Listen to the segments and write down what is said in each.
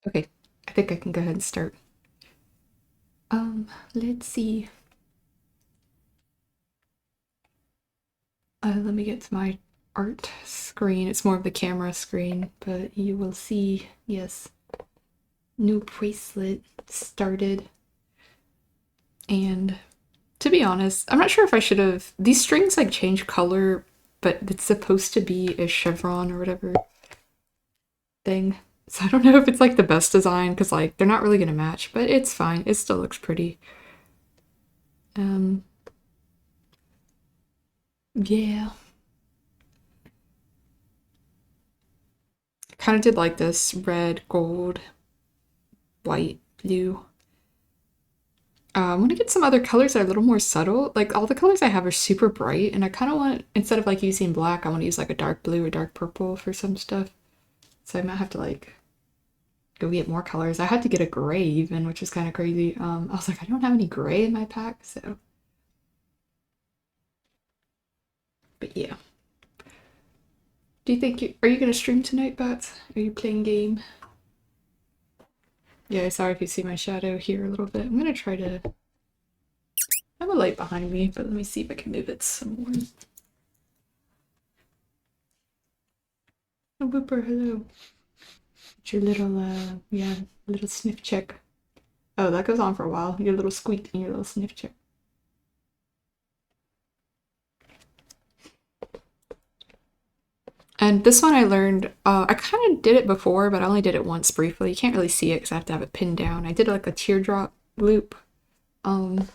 Okay, I think I can go ahead and start. Let's see. Let me get to my art screen. It's more of the camera screen, but you will see, yes, new bracelet started. And to be honest, I'm not sure if I should have. These strings like change color, but it's supposed to be a chevron or whatever thing. So I don't know if it's like the best design because like they're not really gonna match, but it's fine. It still looks pretty. Um, yeah. Kind of did like this red, gold, white, blue. I'm gonna get some other colors that are a little more subtle. Like all the colors I have are super bright, and I kind of want, instead of like using black, I want to use like a dark blue or dark purple for some stuff. So I might have to like go get more colors. I had to get a gray even, which is kind of crazy. I was like, I don't have any gray in my pack, so. But yeah. Do you think are you gonna stream tonight, Bats? Are you playing game? Yeah, sorry if you see my shadow here a little bit. I'm gonna try to. I have a light behind me, but let me see if I can move it some more. Oh, Whooper, hello. It's your little, yeah, little sniff check. Oh, that goes on for a while. Your little squeak and your little sniff check. And this one I learned, I kind of did it before, but I only did it once briefly. You can't really see it because I have to have it pinned down. I did like a teardrop loop um,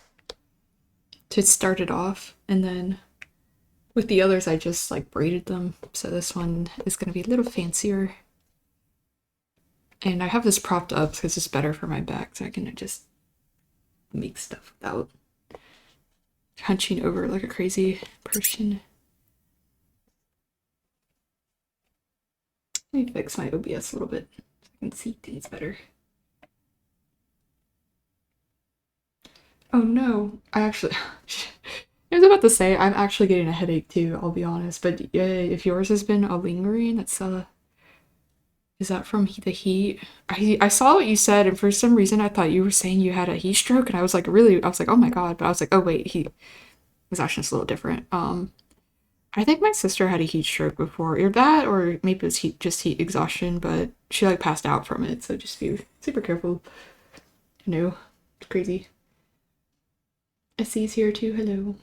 to start it off, and then with the others I just like braided them. So this one is going to be a little fancier. And I have this propped up because it's better for my back, so I can just make stuff without hunching over like a crazy person. Let me fix my OBS a little bit so I can see things better. Oh no, I actually. I was about to say I'm actually getting a headache too. I'll be honest, but if yours has been a lingering, that's is that from the heat? I saw what you said, and for some reason I thought you were saying you had a heat stroke, and I was like, really? I was like, oh my god, but I was like, oh wait, he was actually just a little different. I think my sister had a heat stroke before, or that, or maybe it was heat, just heat exhaustion, but she like passed out from it. So just be super careful. No, it's crazy. Essie's here too. Hello.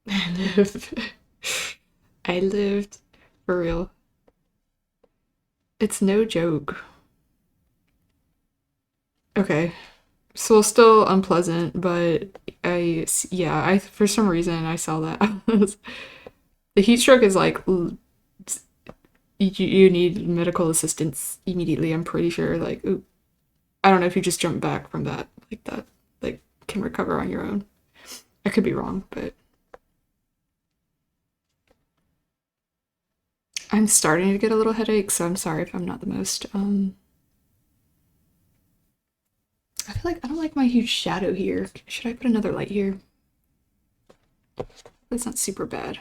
I lived. I lived for real. It's no joke. Okay, so still unpleasant, but yeah, I for some reason I saw that. The heat stroke is like you need medical assistance immediately. I'm pretty sure. Like, ooh, I don't know if you just jump back from that like that, like can recover on your own. I could be wrong, but I'm starting to get a little headache, so I'm sorry if I'm not the most. I feel like I don't like my huge shadow here. Should I put another light here? That's not super bad.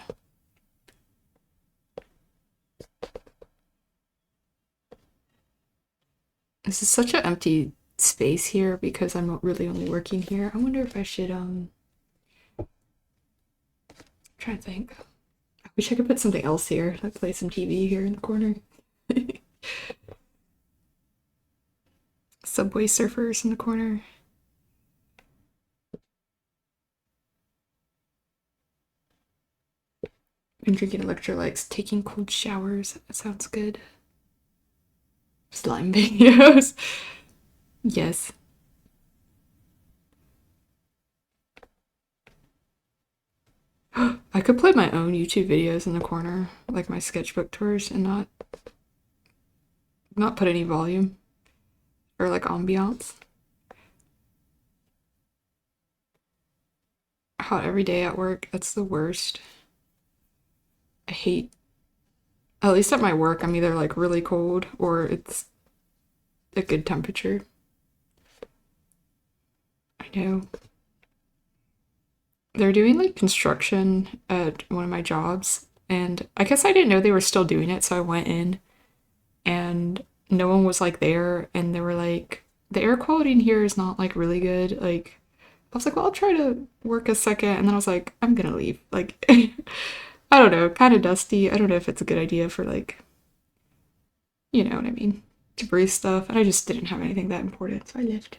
This is such an empty space here because I'm really only working here. I wonder if I should try to think. I wish I could put something else here, like play some TV here in the corner. Subway surfers in the corner. Been drinking electrolytes, taking cold showers. That sounds good. Slime videos. Yes. I could play my own YouTube videos in the corner, like my sketchbook tours, and not put any volume or like ambiance. Hot every day at work. That's the worst. I hate. At least at my work, I'm either like really cold or it's a good temperature. I know. They're doing like construction at one of my jobs, and I guess I didn't know they were still doing it, so I went in and no one was like there, and they were like, the air quality in here is not like really good. Like, I was like, well, I'll try to work a second, and then I was like, I'm gonna leave. Like, I don't know, kind of dusty. I don't know if it's a good idea for like, you know what I mean, to breathe stuff. And I just didn't have anything that important, so I left.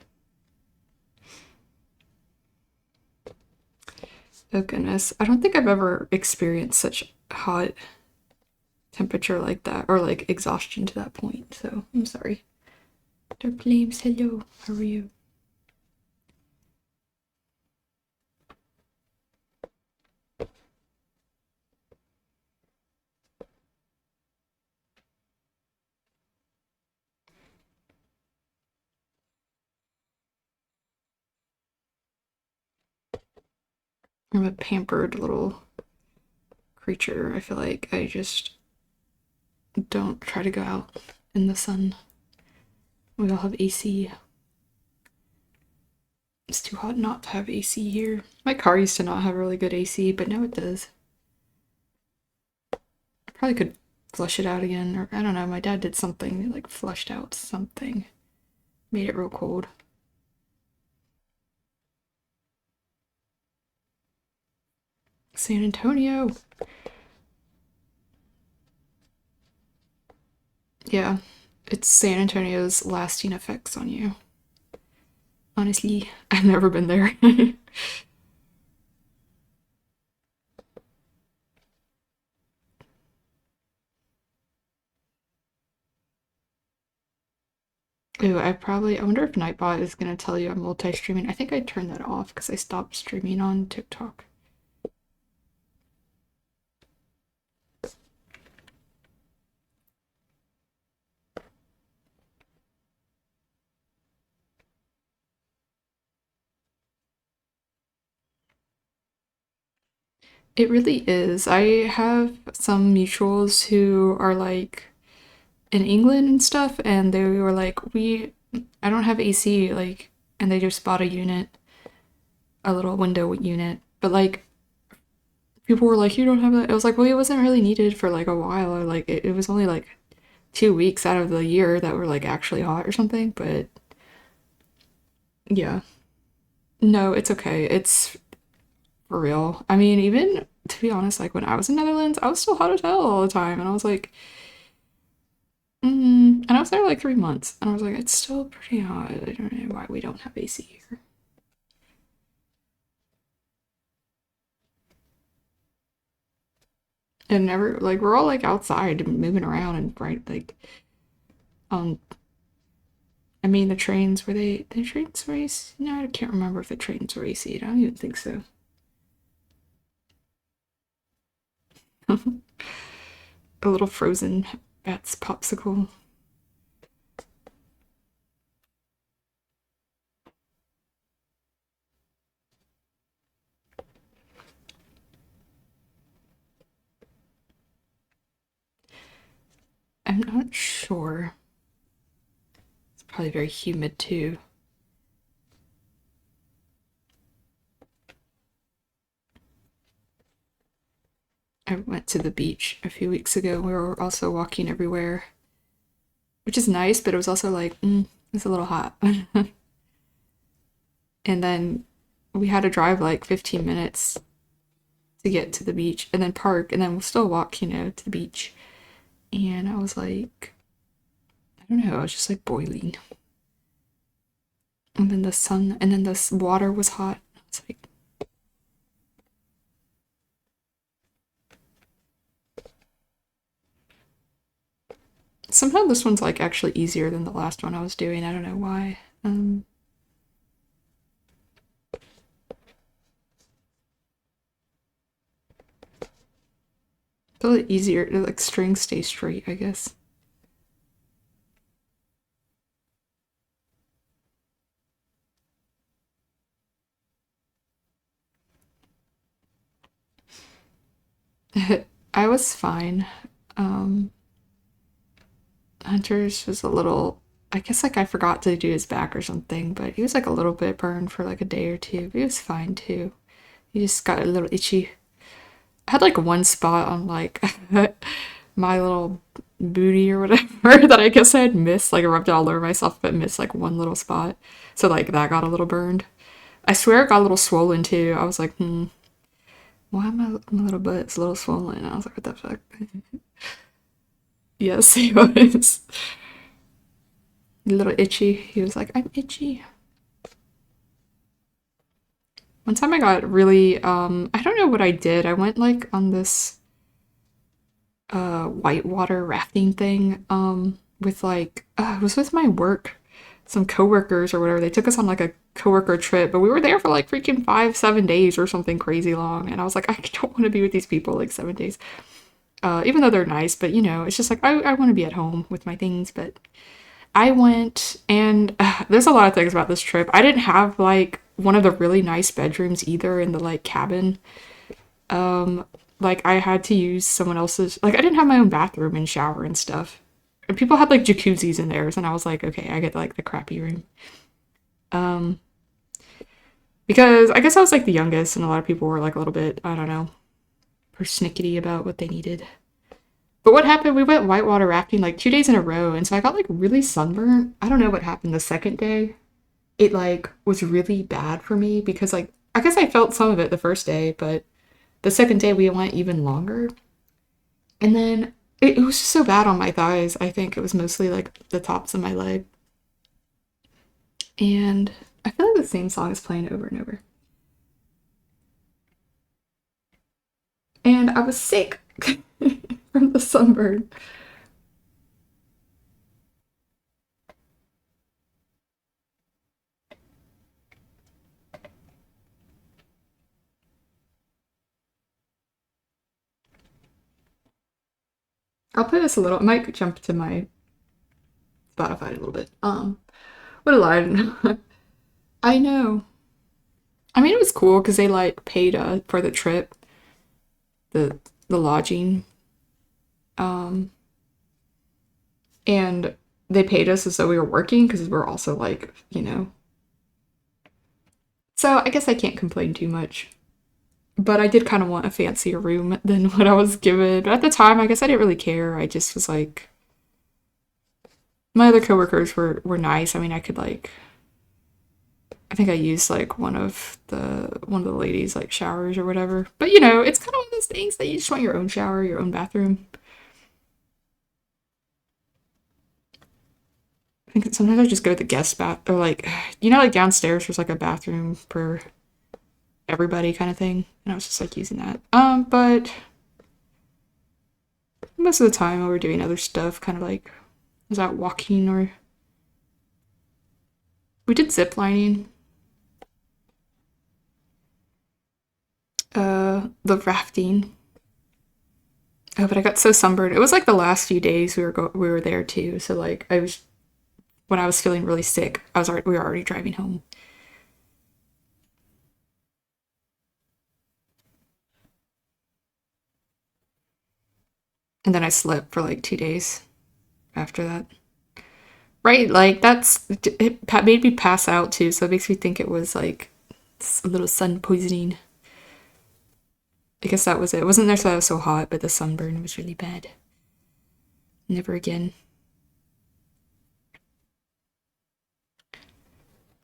Oh goodness, I don't think I've ever experienced such hot temperature like that, or like exhaustion to that point. So I'm sorry. Dark Flames, hello. How are you? I'm a pampered little creature. I feel like I just don't try to go out in the sun. We all have AC. It's too hot not to have AC here. My car used to not have really good AC, but now it does. I probably could flush it out again, or I don't know. My dad did something, like flushed out something, made it real cold. San Antonio. Yeah, it's San Antonio's lasting effects on you. Honestly, I've never been there. Ooh, I wonder if Nightbot is gonna tell you I'm multi-streaming. I think I turned that off because I stopped streaming on TikTok. It really is. I have some mutuals who are like in England and stuff, and they were like, I don't have AC, like, and they just bought a unit, a little window unit. But like, people were like, you don't have that. I was like, well, it wasn't really needed for like a while, or like, it was only like 2 weeks out of the year that were like actually hot or something. But yeah, no, it's okay. It's for real. I mean, even to be honest, like when I was in Netherlands, I was still hot as hell all the time, and I was like, and I was there like 3 months, and I was like, it's still pretty hot. I don't know why we don't have AC here. And never like we're all like outside and moving around and bright like um I mean the trains were AC? No, I can't remember if the trains were AC. I don't even think so. A little frozen Bats popsicle. I'm not sure. It's probably very humid too. I went to the beach a few weeks ago. We were also walking everywhere, which is nice, but it was also like, it's a little hot. And then we had to drive like 15 minutes to get to the beach and then park and then we'll still walk, to the beach. And I was like, I don't know, I was just like boiling. And then the sun, and then the water was hot. It's like, somehow this one's like actually easier than the last one I was doing. I don't know why. A little easier to like strings stay straight, I guess. I was fine. Um, Hunter's was a little, I guess like I forgot to do his back or something, but he was like a little bit burned for like a day or two. But he was fine too. He just got a little itchy. I had like one spot on like my little booty or whatever that I guess I had missed. Like I rubbed it all over myself, but missed like one little spot. So like that got a little burned. I swear it got a little swollen too. I was like, why my little butt's a little swollen? And I was like, what the fuck? Yes, he was. A little itchy. He was like, I'm itchy. One time I got really, I don't know what I did. I went like on this whitewater rafting thing, with like, it was with my work, some coworkers or whatever. They took us on like a coworker trip, but we were there for like freaking 5, 7 days or something crazy long. And I was like, I don't want to be with these people like 7 days. Even though they're nice, but you know, it's just like, I want to be at home with my things, but I went and there's a lot of things about this trip. I didn't have like one of the really nice bedrooms either in the like cabin. Like I had to use someone else's, like I didn't have my own bathroom and shower and stuff. And people had like jacuzzis in theirs and I was like, okay, I get like the crappy room. Because I guess I was like the youngest and a lot of people were like a little bit, I don't know, persnickety about what they needed. But what happened? We went whitewater rafting like 2 days in a row, and so I got like really sunburned. I don't know what happened the second day. It like was really bad for me because like I guess I felt some of it the first day, but the second day we went even longer. And then it was just so bad on my thighs. I think it was mostly like the tops of my leg. And I feel like the same song is playing over and over. And I was sick from the sunburn. I'll play this a little. I might jump to my Spotify a little bit. What a lie. I know. I mean, it was cool because they like paid for the trip, the lodging, um, and they paid us as though we were working because we're also like, you know. So I guess I can't complain too much. But I did kind of want a fancier room than what I was given. But at the time, I guess I didn't really care. I just was like, my other coworkers were nice. I mean, I could like, I think I used like one of the ladies like showers or whatever. But you know, it's kind of one of those things that you just want your own shower, your own bathroom. I think sometimes I just go to the guest bath or like, you know, like downstairs there's like a bathroom for everybody kind of thing, and I was just like using that. But most of the time we were doing other stuff, kind of like was out walking or we did zip lining. The rafting. Oh, but I got so sunburned. It was like the last few days we were there too. So like I was when I was feeling really sick, we were already driving home. And then I slept for like 2 days after that. Right, like it made me pass out too, so it makes me think it was like a little sun poisoning. I guess that was it. It wasn't necessarily so hot, but the sunburn was really bad. Never again.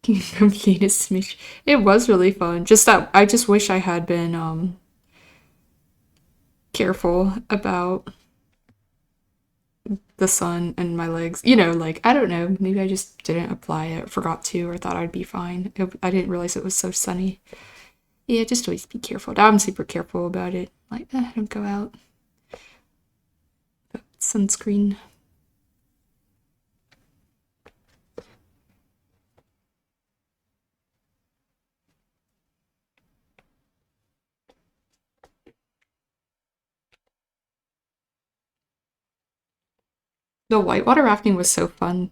Complete a smidge. It was really fun. Just that I just wish I had been careful about the sun and my legs. You know, like I don't know. Maybe I just didn't apply it, forgot to, or thought I'd be fine. I didn't realize it was so sunny. Yeah, just always be careful. I'm super careful about it. Like, don't go out. But sunscreen. The whitewater rafting was so fun.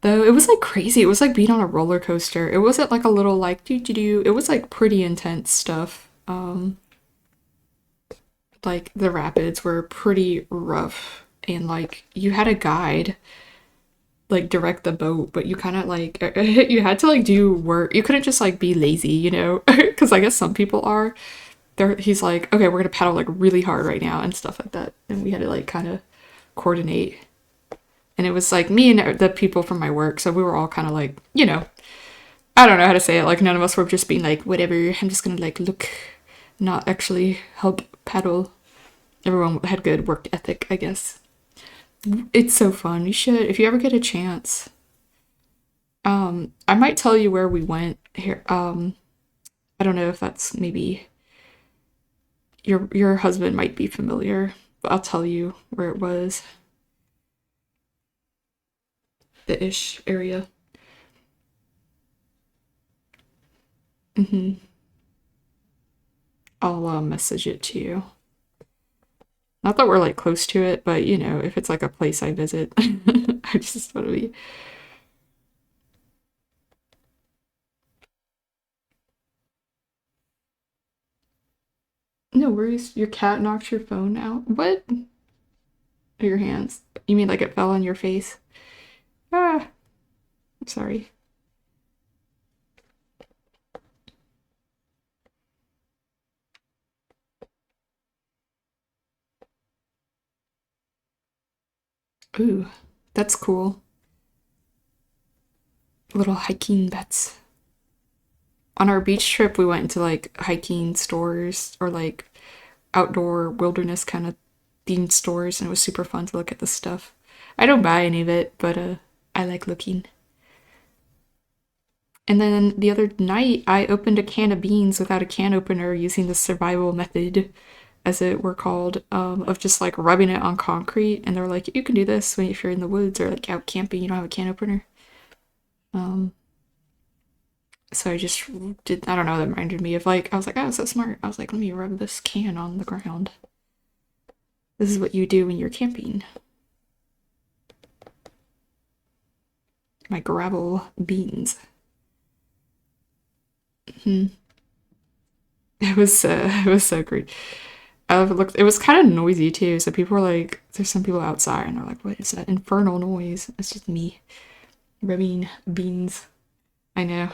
Though it was like crazy. It was like being on a roller coaster. It wasn't like a little like do do do. It was like pretty intense stuff. Like the rapids were pretty rough and like you had a guide like direct the boat, but you kind of like you had to like do work. You couldn't just like be lazy, you know, because I guess some people are. There, he's like, okay, we're gonna paddle like really hard right now and stuff like that, and we had to like kind of coordinate. And it was like me and the people from my work, so we were all kind of like, I don't know how to say it. Like none of us were just being like, whatever. I'm just gonna like look, not actually help paddle. Everyone had good work ethic, I guess. It's so fun. You should, if you ever get a chance. I might tell you where we went here. I don't know if that's maybe your husband might be familiar, but I'll tell you where it was. The ish area. Mm-hmm. I'll message it to you. Not that we're like close to it, but if it's like a place I visit, I just want to be. No worries. Your cat knocked your phone out. What? Or your hands? You mean like it fell on your face? Ah, I'm sorry. Ooh, that's cool. Little hiking bets. On our beach trip, we went into like hiking stores or like outdoor wilderness kind of themed stores, and it was super fun to look at the stuff. I don't buy any of it, but I like looking. And then the other night, I opened a can of beans without a can opener using the survival method, as it were called, of just like rubbing it on concrete. And they're like, you can do this when if you're in the woods or like out camping, you don't have a can opener. Um, so I just did. I don't know. That reminded me of like I was like, oh, so smart. I was like, let me rub this can on the ground. This is what you do when you're camping. My gravel beans. Hmm. It was so great. I looked. It was kind of noisy too. So people were like, "There's some people outside," and they're like, "What is that infernal noise?" It's just me rubbing beans. I know.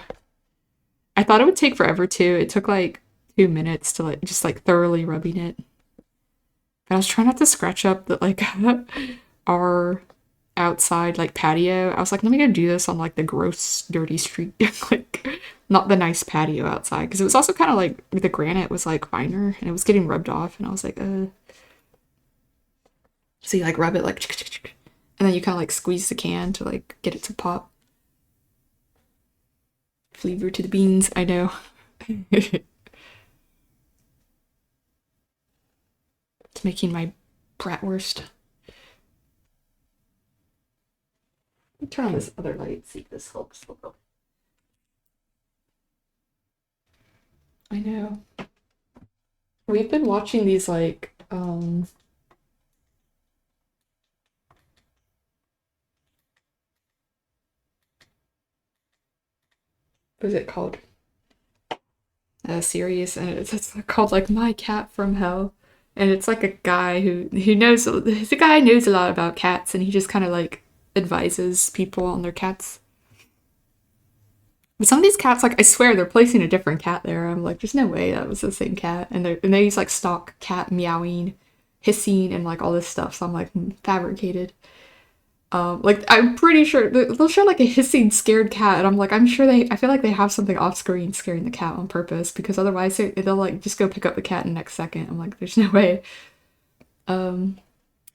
I thought it would take forever too. It took like 2 minutes to like just like thoroughly rubbing it. But I was trying not to scratch up the like our outside like patio. I was like, let me go do this on like the gross, dirty street, like not the nice patio outside, because it was also kind of like the granite was like finer and it was getting rubbed off, and I was like, so you like rub it like, and then you kind of like squeeze the can to like get it to pop. Flavor to the beans, I know. It's making my bratwurst. Let me turn on this other light, see if this helps a little. I know. We've been watching these like what is it called? Series, and it's called like My Cat from Hell, and it's like a guy who knows the guy knows a lot about cats, and he just kind of like advises people on their cats. But some of these cats, like I swear, they're placing a different cat there. I'm like, there's no way that was the same cat, and they use like stock cat meowing, hissing, and like all this stuff. So I'm like fabricated. Like I'm pretty sure they'll show like a hissing scared cat, and I'm like, I'm sure I feel like they have something off screen scaring the cat on purpose, because otherwise they'll like just go pick up the cat in the next second. I'm like, there's no way. Um,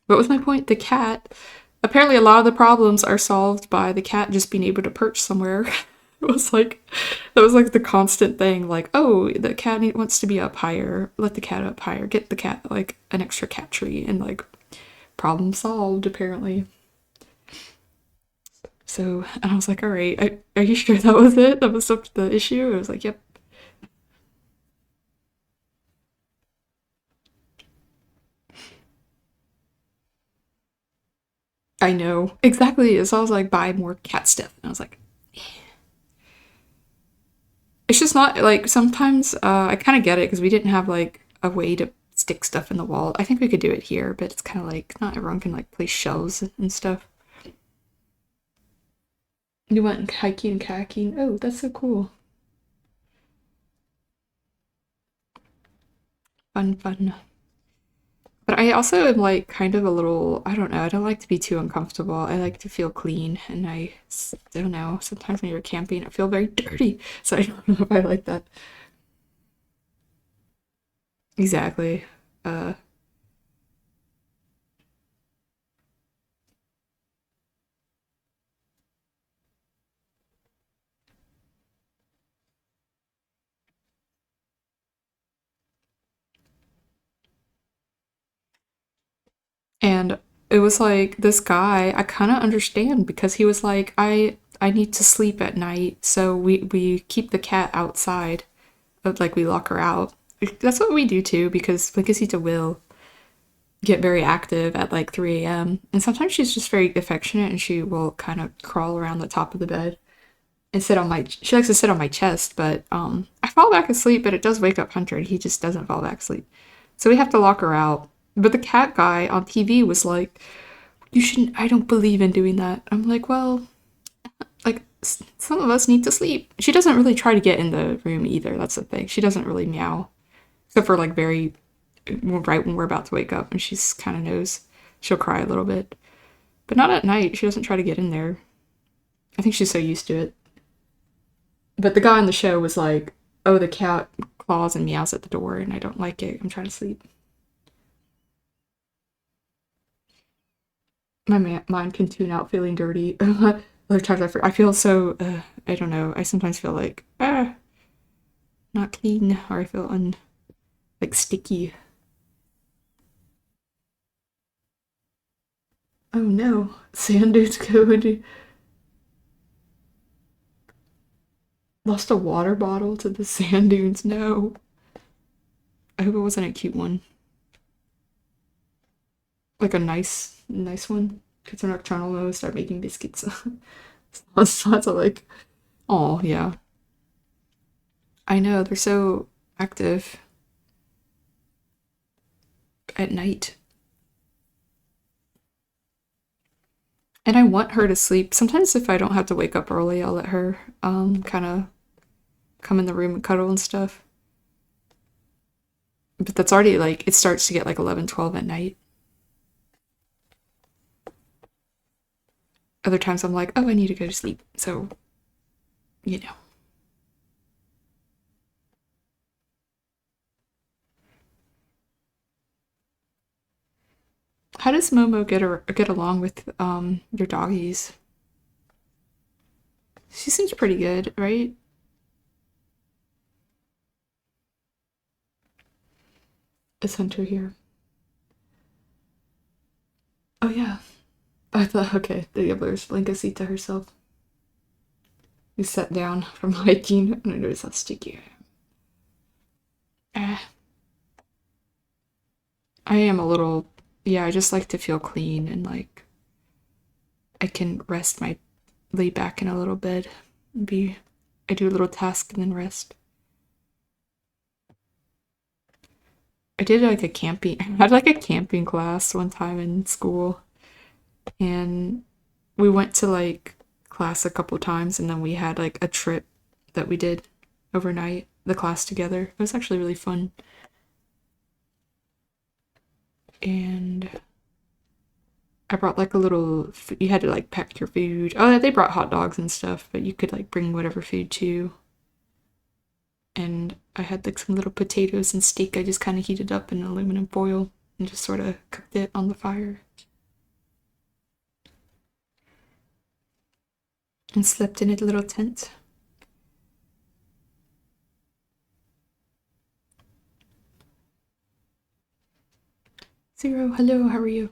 what was my point? The cat. Apparently, a lot of the problems are solved by the cat just being able to perch somewhere. It was like that was like the constant thing. Like, oh, the cat wants to be up higher. Let the cat up higher. Get the cat like an extra cat tree, and like problem solved. Apparently. So, and I was like, all right, are you sure that was it? That was the issue? I was like, yep, I know. Exactly. So I was like, buy more cat stuff. And I was like, it's just not like sometimes I kind of get it because we didn't have like a way to stick stuff in the wall. I think we could do it here, but it's kind of like not everyone can like place shelves and stuff. You went hiking and kayaking. Oh, that's so cool. Fun, fun. But I also am like kind of a little, I don't know, I don't like to be too uncomfortable. I like to feel clean, and don't know, sometimes when you're camping, I feel very dirty. So I don't know if I like that. Exactly. Uh, and it was like this guy, I kind of understand because he was like, I need to sleep at night, so we keep the cat outside, like we lock her out. That's what we do too because Blinkisita will get very active at like 3 a.m. And sometimes she's just very affectionate and she will kind of crawl around the top of the bed and sit on my she likes to sit on my chest, but I fall back asleep, but it does wake up Hunter and he just doesn't fall back asleep. So we have to lock her out. But the cat guy on TV was like, "You shouldn't I don't believe in doing that." I'm like, "Well, like some of us need to sleep." She doesn't really try to get in the room either. That's the thing. She doesn't really meow except for like very right when we're about to wake up and she's kind of knows. She'll cry a little bit. But not at night. She doesn't try to get in there. I think she's so used to it. But the guy on the show was like, "Oh, the cat claws and meows at the door, and I don't like it. I'm trying to sleep." Mind can tune out feeling dirty. Other times I feel so, I don't know. I sometimes feel like, not clean, or I feel like sticky. Oh no, sand dudes go into lost a water bottle to the sand dunes. No, I hope it wasn't a cute one, like a nice one. Because they're nocturnal mode, start making biscuits. Lots of like, oh yeah, I know they're so active at night, and I want her to sleep. Sometimes if I don't have to wake up early, I'll let her kind of come in the room and cuddle and stuff. But that's already like it starts to get like 11, 12 at night. Other times I'm like, oh, I need to go to sleep. So, you know. How does Momo get along with your doggies? She seems pretty good, right? Is Hunter here? Oh yeah. I thought okay, the Gibbler's Blinkasita herself. We sat down from hiking and I noticed how sticky I am. I am a little yeah, I just like to feel clean and like I can rest my lay back in a little bed and be I do a little task and then rest. I did like a camping I had like a camping class one time in school and we went to like class a couple times and then we had like a trip that we did overnight, the class together. It was actually really fun. And I brought like a little you had to like pack your food. Oh, they brought hot dogs and stuff, but you could like bring whatever food too. And I had like some little potatoes and steak I just kind of heated up in aluminum foil and just sort of cooked it on the fire and slept in a little tent. Zero, hello, how are you?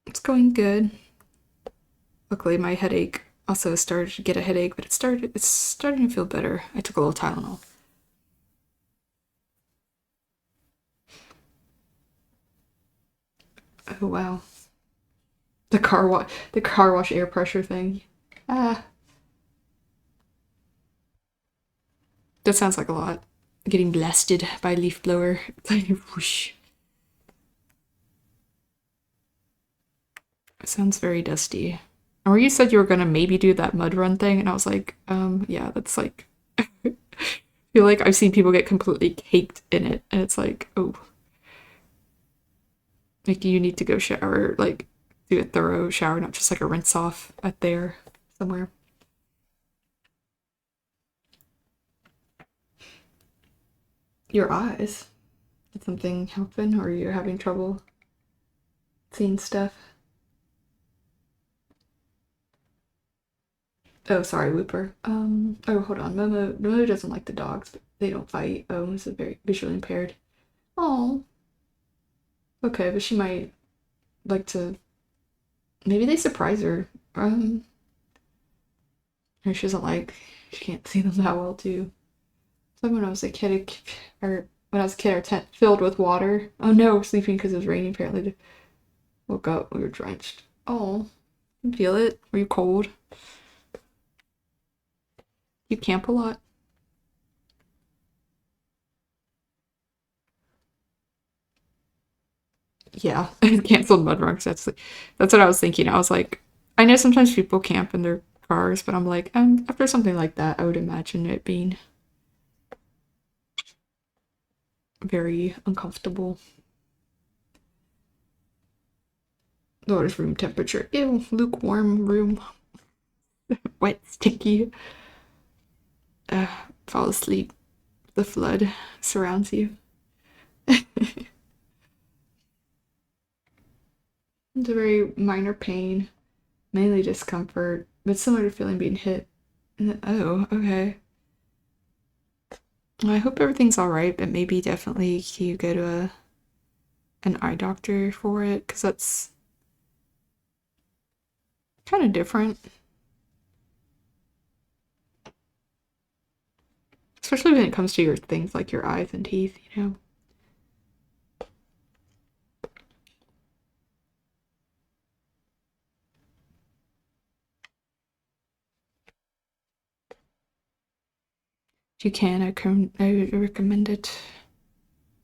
It's going good. Luckily, my headache also started to get a headache, but it's starting to feel better. I took a little Tylenol. Oh wow. The car wash air pressure thing. Ah, that sounds like a lot. Getting blasted by a leaf blower. Whoosh. It sounds very dusty. Or you said you were gonna maybe do that mud run thing, and I was like, yeah, that's like feel like I've seen people get completely caked in it, and it's like, oh, like you need to go shower, like do a thorough shower, not just like a rinse off at there somewhere. Your eyes. Did something happen, or you're having trouble seeing stuff? Oh, sorry, Whooper. Oh, hold on. Momo doesn't like the dogs, but they don't fight. Oh, is very visually impaired. Oh, okay, but she might like to. Maybe they surprise her. Or she doesn't like. She can't see them that well too. So when I was a kid, or when I was a kid, our tent filled with water. Oh no, we're sleeping because it was raining. Apparently, woke up, we were drenched. Oh, you feel it? Were you cold? You camp a lot? Yeah, canceled mud runs. That's what I was thinking. I was like, I know sometimes people camp in their cars, but I'm like, after something like that, I would imagine it being very uncomfortable. The water's room temperature. Ew, lukewarm room. Wet, sticky. Uh, Fall asleep. The flood surrounds you. It's a very minor pain, mainly discomfort, but similar to feeling being hit. Oh, okay. I hope everything's all right, but maybe definitely you go to an eye doctor for it, because that's kind of different. Especially when it comes to your things like your eyes and teeth, you know? If you can, I recommend it,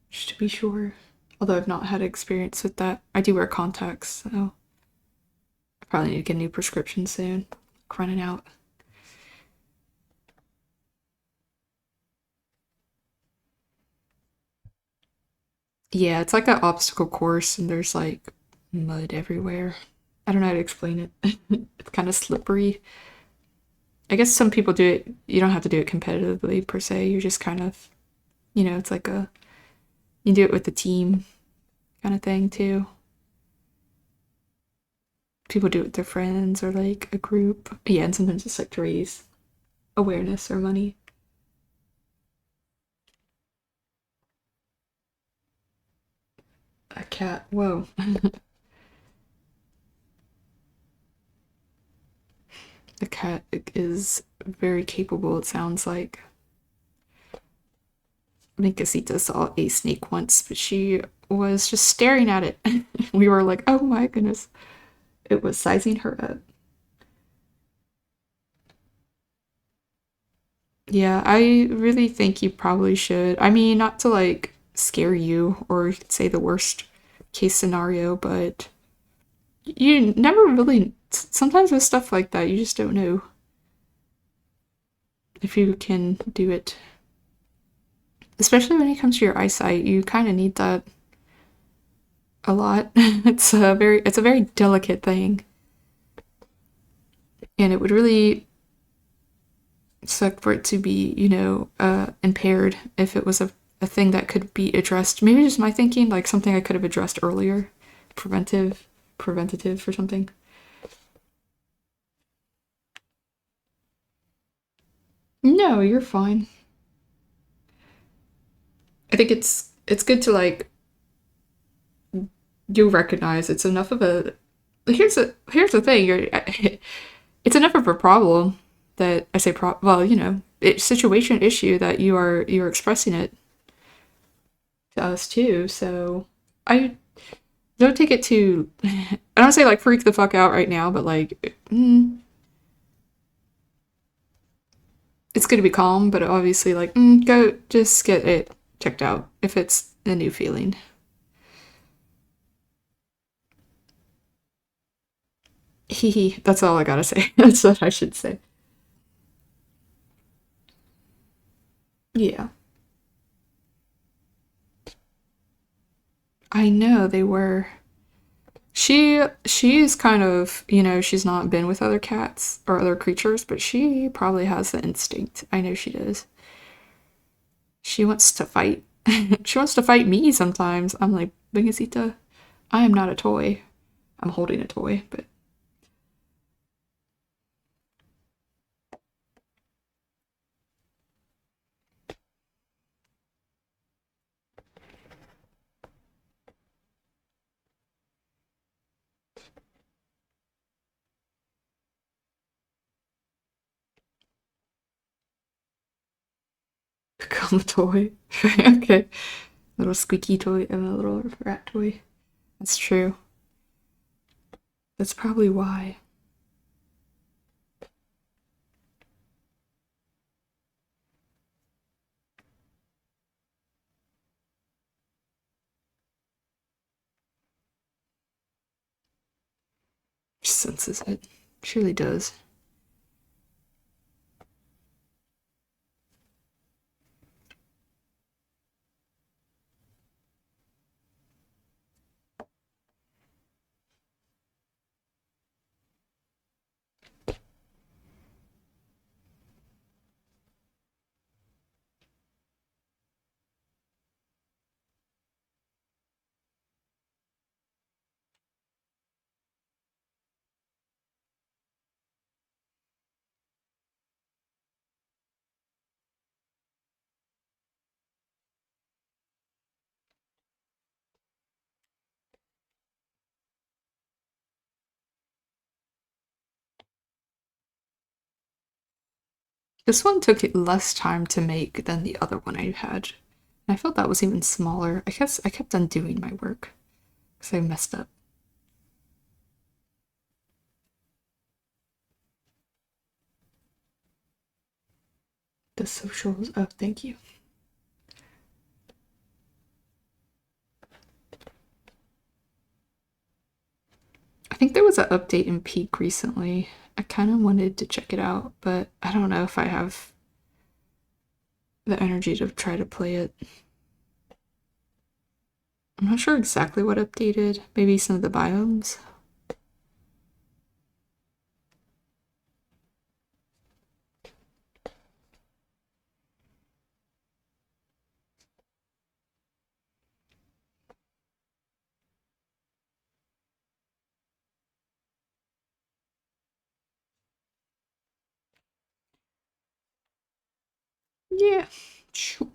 just to be sure. Although I've not had experience with that. I do wear contacts, so I probably need to get a new prescription soon. Running out. Yeah, it's like an obstacle course, and there's like mud everywhere. I don't know how to explain it. It's kind of slippery. I guess some people do it, you don't have to do it competitively per se. You're just kind of, it's like you do it with the team kind of thing too. People do it with their friends or like a group. Yeah, and sometimes it's like to raise awareness or money. A cat, whoa. The cat is very capable, it sounds like. I think Casita saw a snake once, but she was just staring at it. We were like, oh my goodness. It was sizing her up. Yeah, I really think you probably should. I mean, not to like scare you or say the worst case scenario, but you never really. Sometimes with stuff like that, you just don't know if you can do it. Especially when it comes to your eyesight, you kind of need that a lot. It's a very delicate thing, and it would really suck for it to be, impaired if it was a thing that could be addressed. Maybe just my thinking, like something I could have addressed earlier, preventative or something. No, you're fine. I think it's good to like you recognize it's enough of a here's the thing, it's enough of a problem that I say well, it's situation issue that you're expressing it to us too. So I don't take it too I don't say like freak the fuck out right now, but like it's good to be calm, but obviously like go just get it checked out if it's a new feeling. Hee hee, that's all I gotta say. That's what I should say. Yeah. I know they were. She's kind of, she's not been with other cats or other creatures, but she probably has the instinct. I know she does. She wants to fight. She wants to fight me sometimes. I'm like, Bingasita, I am not a toy. I'm holding a toy, but become a toy. Okay. Little squeaky toy and a little rat toy. That's true. That's probably why. She senses it. Surely does. This one took less time to make than the other one I had. And I felt that was even smaller. I guess I kept undoing my work because I messed up. The socials. Oh, thank you. I think there was an update in Peak recently. I kind of wanted to check it out, but I don't know if I have the energy to try to play it. I'm not sure exactly what updated. Maybe some of the biomes. Yeah, sure.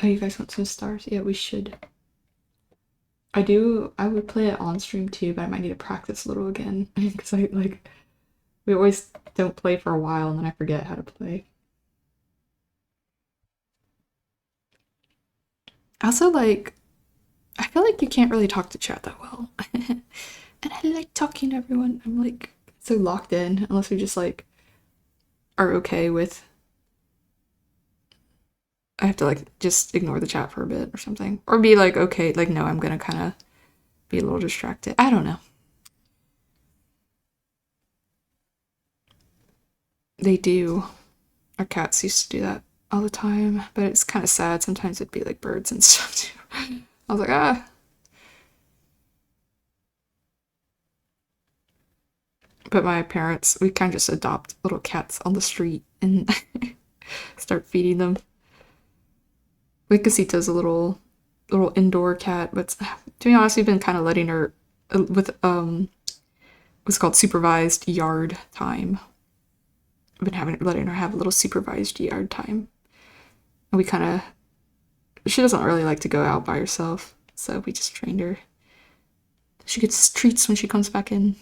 Oh, you guys want some stars? Yeah, we should. I do. I would play it on stream too, but I might need to practice a little again because I like we always don't play for a while and then I forget how to play. Also, like, I feel like you can't really talk to chat that well. And I like talking to everyone. I'm like so locked in unless we just like are okay with I have to like just ignore the chat for a bit or something. Or be like, okay, like no, I'm gonna kinda be a little distracted. I don't know. They do. Our cats used to do that all the time, but it's kind of sad. Sometimes it'd be like birds and stuff too. I was like, ah. But my parents, we kind of just adopt little cats on the street and start feeding them. Wikasita's a little indoor cat, but to be honest, we've been kind of letting her with what's called supervised yard time. I've been having letting her have a little supervised yard time. And we kind of she doesn't really like to go out by herself, so we just trained her. She gets treats when she comes back in.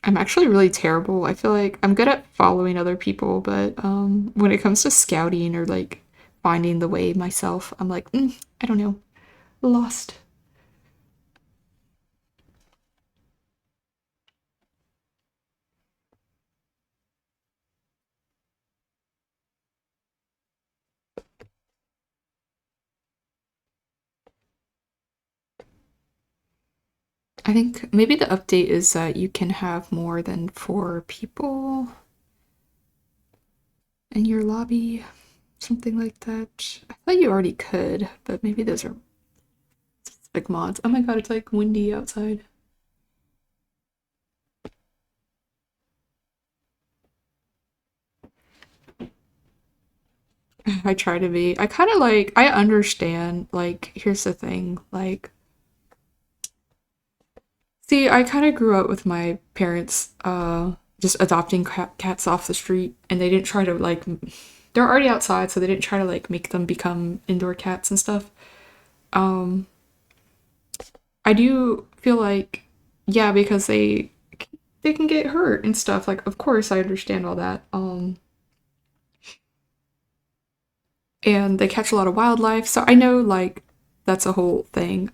I'm actually really terrible. I feel like I'm good at following other people, but when it comes to scouting or like finding the way myself, I'm like, I don't know, lost. I think maybe the update is that you can have more than 4 people in your lobby, something like that. I thought you already could, but maybe those are like mods. Oh my god, it's like windy outside. I try to be. I kind of like, I understand. Like, here's the thing. Like, see, I kind of grew up with my parents just adopting cats off the street, and they didn't try to like, they're already outside, so they didn't try to like make them become indoor cats and stuff. Um, I do feel like, yeah, because they can get hurt and stuff. Like, of course, I understand all that. And they catch a lot of wildlife, so I know like that's a whole thing.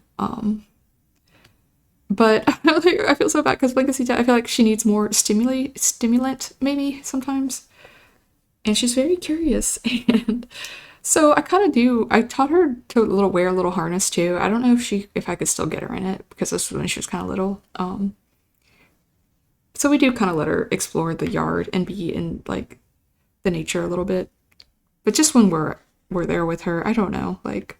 But I feel so bad because Blankasita, I feel like she needs more stimulant maybe sometimes, and she's very curious. And so I kind of do. I taught her to wear a little harness too. I don't know if I could still get her in it because this was when she was kind of little. So we do kind of let her explore the yard and be in like the nature a little bit. But just when we're there with her, I don't know. Like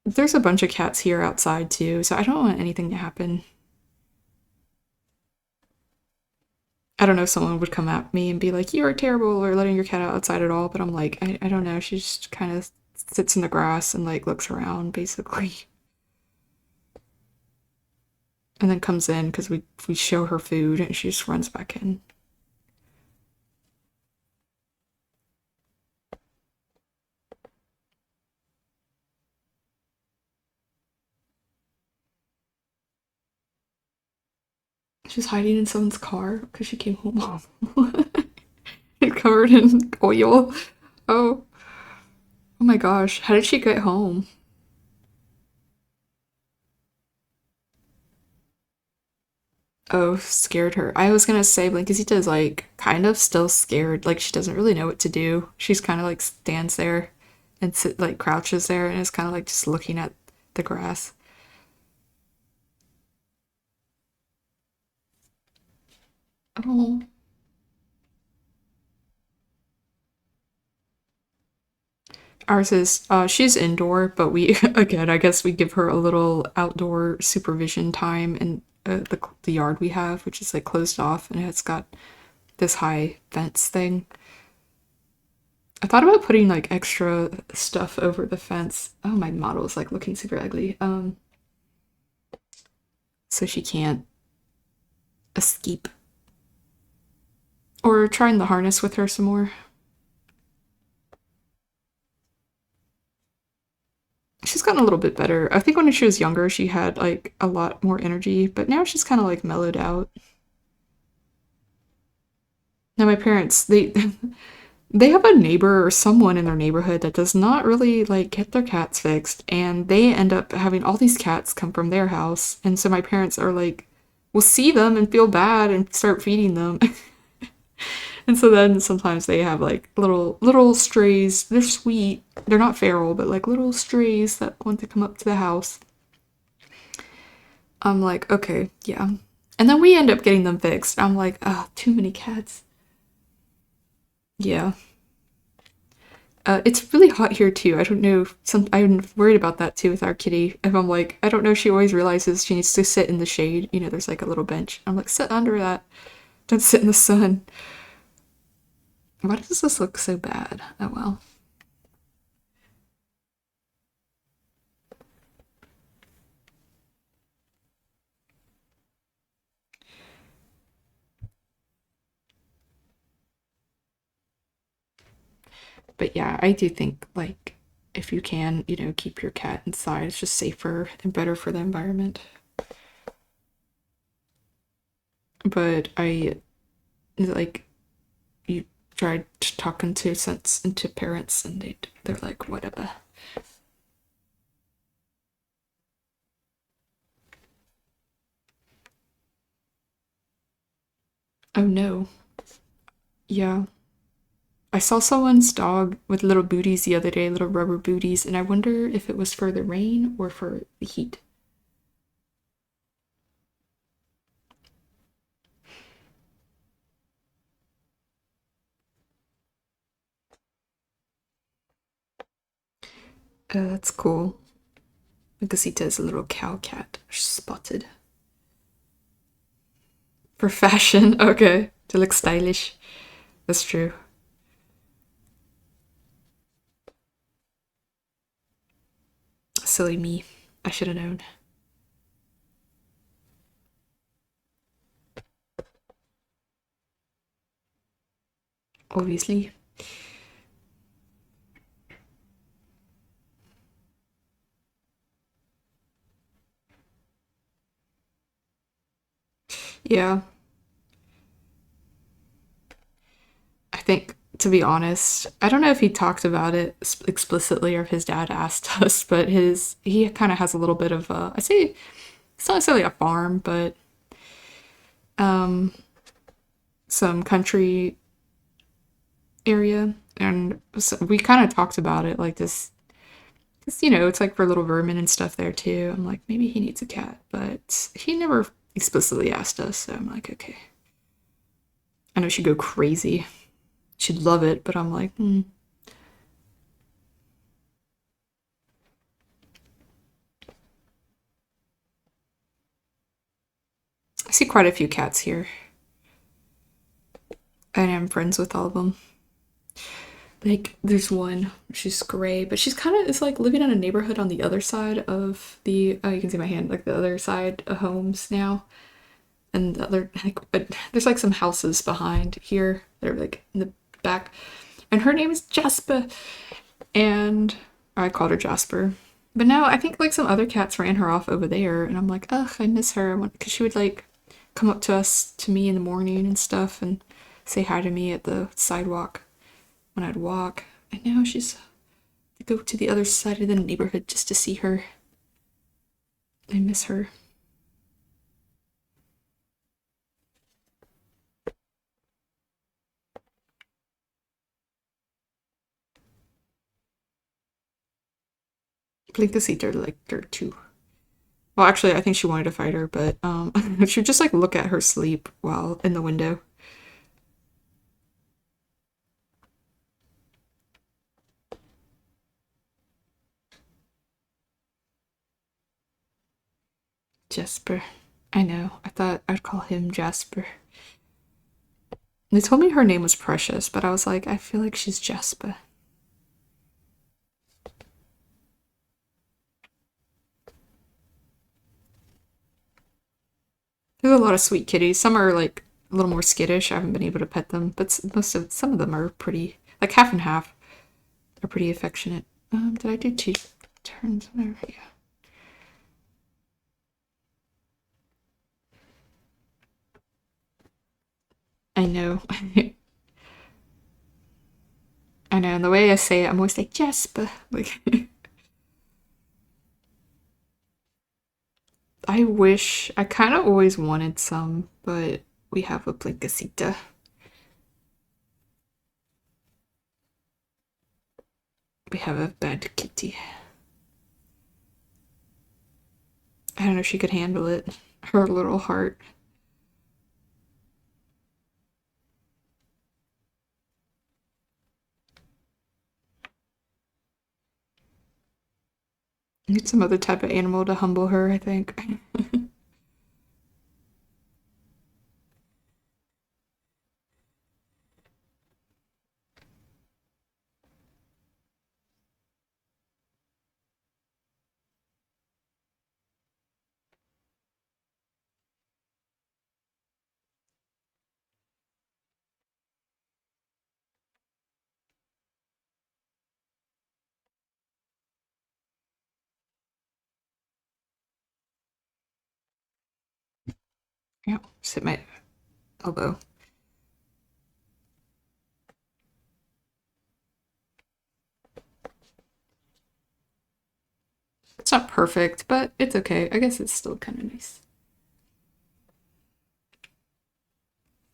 there's a bunch of cats here outside too, so I don't want anything to happen. I don't know if someone would come at me and be like, "You are terrible," or letting your cat out outside at all. But I'm like, I don't know. She just kind of sits in the grass and like looks around basically, and then comes in because we show her food and she just runs back in. She's hiding in someone's car because she came home covered in oil. Oh, oh my gosh! How did she get home? Oh, scared her. I was gonna say Blinkazita is like kind of still scared. Like she doesn't really know what to do. She's kind of like stands there and like crouches there and is kind of like just looking at the grass. Oh, ours is she's indoor, but we again I guess we give her a little outdoor supervision time in the yard we have, which is like closed off and it's got this high fence thing. I thought about putting like extra stuff over the fence. Oh, my model is like looking super ugly. So she can't escape. Or trying the harness with her some more. She's gotten a little bit better. I think when she was younger, she had like a lot more energy, but now she's kind of like mellowed out. Now my parents, they have a neighbor or someone in their neighborhood that does not really like get their cats fixed, and they end up having all these cats come from their house, and so my parents are like, will see them and feel bad and start feeding them. And so then sometimes they have like little strays. They're sweet. They're not feral, but like little strays that want to come up to the house. I'm like, okay, yeah. And then we end up getting them fixed. I'm like, ah, oh, too many cats. Yeah. It's really hot here too. I don't know. I'm worried about that too with our kitty. If I'm like, I don't know. She always realizes she needs to sit in the shade. You know, there's like a little bench. I'm like, sit under that. Don't sit in the sun. Why does this look so bad? Oh well. But yeah, I do think like if you can, keep your cat inside, it's just safer and better for the environment. But I like you tried talking to sense into parents and they're like whatever. Oh no. Yeah. I saw someone's dog with little booties the other day, little rubber booties, and I wonder if it was for the rain or for the heat. That's cool. Gasita is a little cow cat. Spotted. For fashion, okay. To look stylish. That's true. Silly me. I should have known. Obviously. Yeah. I think, to be honest, I don't know if he talked about it explicitly or if his dad asked us, but he kind of has a little bit of I say it's not necessarily a farm, but um, some country area, and so we kind of talked about it like this. Cause it's like for little vermin and stuff there too. I'm like, maybe he needs a cat, but he never explicitly asked us, so I'm like, okay. I know she'd go crazy. She'd love it, but I'm like, I see quite a few cats here, and I'm friends with all of them. Like, there's one, she's gray, but she's kind of, it's like living in a neighborhood on the other side of oh, you can see my hand, like the other side of homes now. And the other, like, but there's like some houses behind here. They're like in the back. And her name is Jasper. And I called her Jasper. But now I think like some other cats ran her off over there. And I'm like, ugh, I miss her. Because she would like come up to me in the morning and stuff and say hi to me at the sidewalk when I'd walk. And now she's to go to the other side of the neighborhood just to see her. I miss her. Blinkasita liked her too. Well, actually, I think she wanted to fight her, but she would just like look at her sleep while in the window. Jasper. I know. I thought I'd call him Jasper. They told me her name was Precious, but I was like, I feel like she's Jasper. There's a lot of sweet kitties. Some are like a little more skittish. I haven't been able to pet them, but some of them are pretty, like half and half. They're pretty affectionate. Did I do two turns there? Yeah. I know. I know. And the way I say it, I'm always like Jasper. Like I wish I kind of always wanted some, but we have a Blinkasita. We have a bad kitty. I don't know if she could handle it. Her little heart. Need some other type of animal to humble her, I think. Yeah, just hit my elbow. It's not perfect, but it's okay. I guess it's still kind of nice.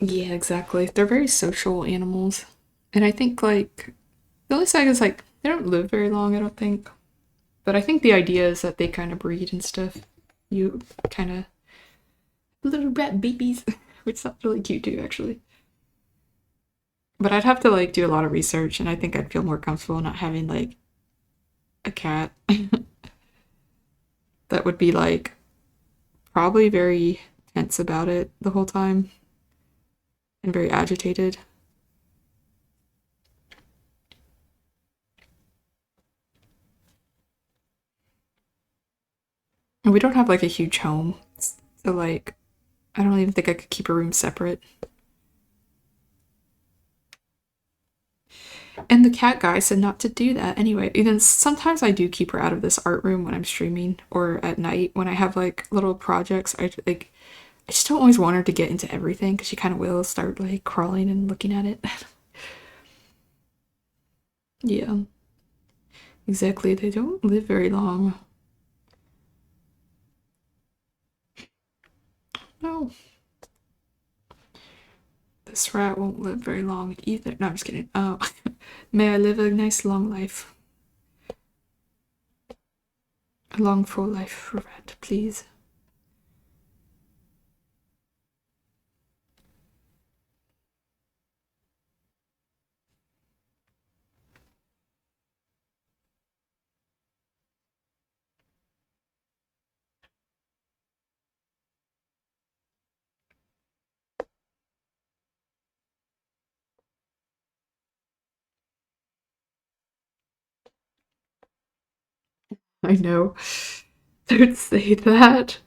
Yeah, exactly. They're very social animals. And I think, like, the only side is, like, they don't live very long, I don't think. But I think the idea is that they kind of breed and stuff. You kind of little rat babies, which sounds really cute too, actually. But I'd have to like do a lot of research, and I think I'd feel more comfortable not having like a cat that would be like probably very tense about it the whole time and very agitated. And we don't have like a huge home. So like I don't even think I could keep a room separate. And the cat guy said not to do that anyway. Even sometimes I do keep her out of this art room when I'm streaming or at night when I have like little projects. I just don't always want her to get into everything because she kind of will start like crawling and looking at it. Yeah, exactly. They don't live very long. No, this rat won't live very long either. No, I'm just kidding. Oh, may I live a nice long life. A long full life for rat, please. I know. Don't say that.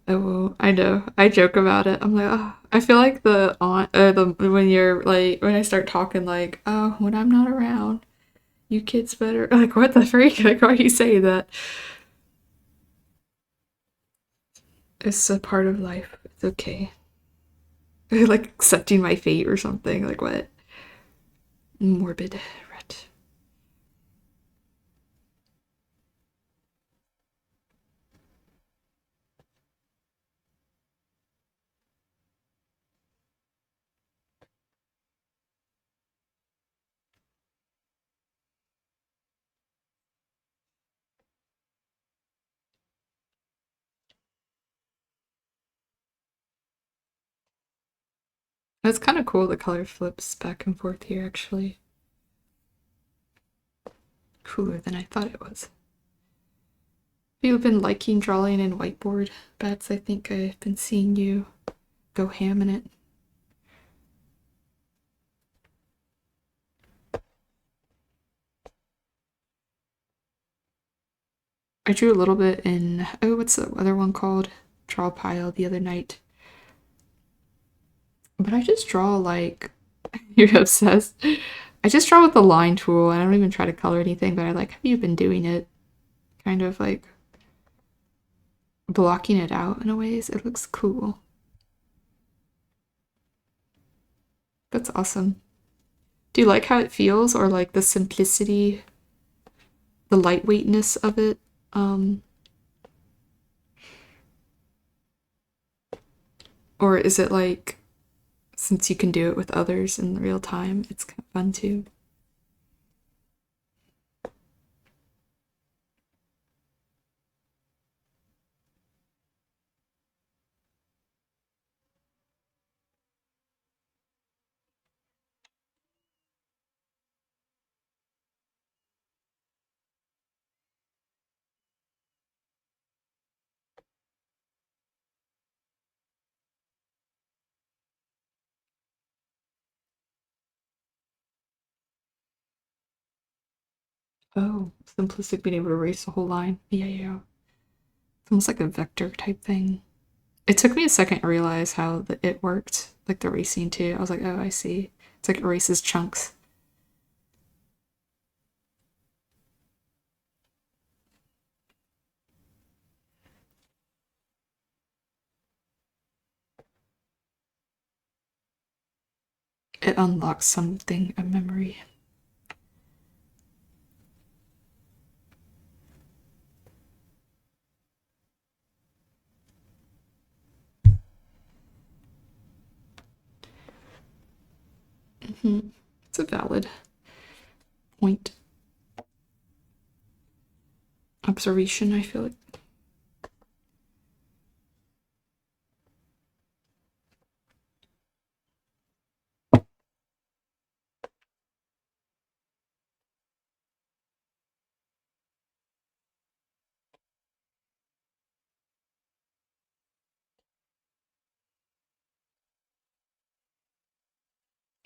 I won't. I know. I joke about it. I'm like, oh, I feel like the aunt, the when you're like when I start talking like, oh, when I'm not around, you kids better like what the freak? Like why are you saying that? It's a part of life. It's okay. Like accepting my fate or something. Like what? Morbid ret. It's kind of cool. The color flips back and forth here. Actually, cooler than I thought it was. You've been liking drawing in whiteboard bats. I think I've been seeing you go ham in it. I drew a little bit in, oh, what's the other one called? Draw pile the other night. But I just draw like, you're obsessed. I just draw with the line tool and I don't even try to color anything, but I like, have you been doing it? Kind of like blocking it out in a ways. It looks cool. That's awesome. Do you like how it feels or like the simplicity, the lightweightness of it? Or is it like since you can do it with others in real time, it's kind of fun too? Oh, simplistic being able to erase the whole line. Yeah, yeah. It's almost like a vector type thing. It took me a second to realize how it worked, like the racing too. I was like, oh, I see. It's like it erases chunks. It unlocks something, a memory. Mm-hmm. It's a valid point. Observation, I feel like.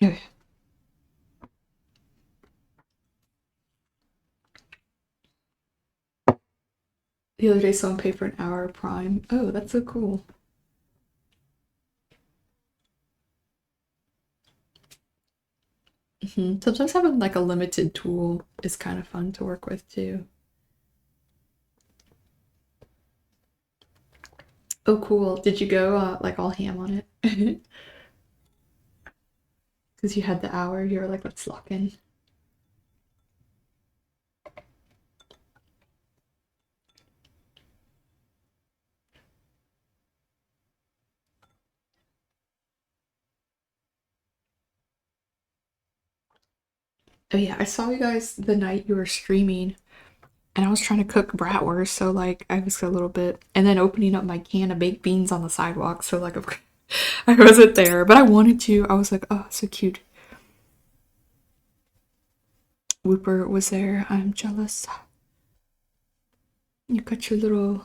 Yeah. The other day someone paid for an hour of Prime. Oh, that's so cool. Sometimes having like a limited tool is kind of fun to work with too. Oh, cool. Did you go like all ham on it? Because you had the hour, you were like, let's lock in. Oh yeah, I saw you guys the night you were streaming, and I was trying to cook bratwurst, so like I was a little bit, and then opening up my can of baked beans on the sidewalk, so like I wasn't there, but I wanted to. I was like, oh, so cute. Whooper was there. I'm jealous. You got your little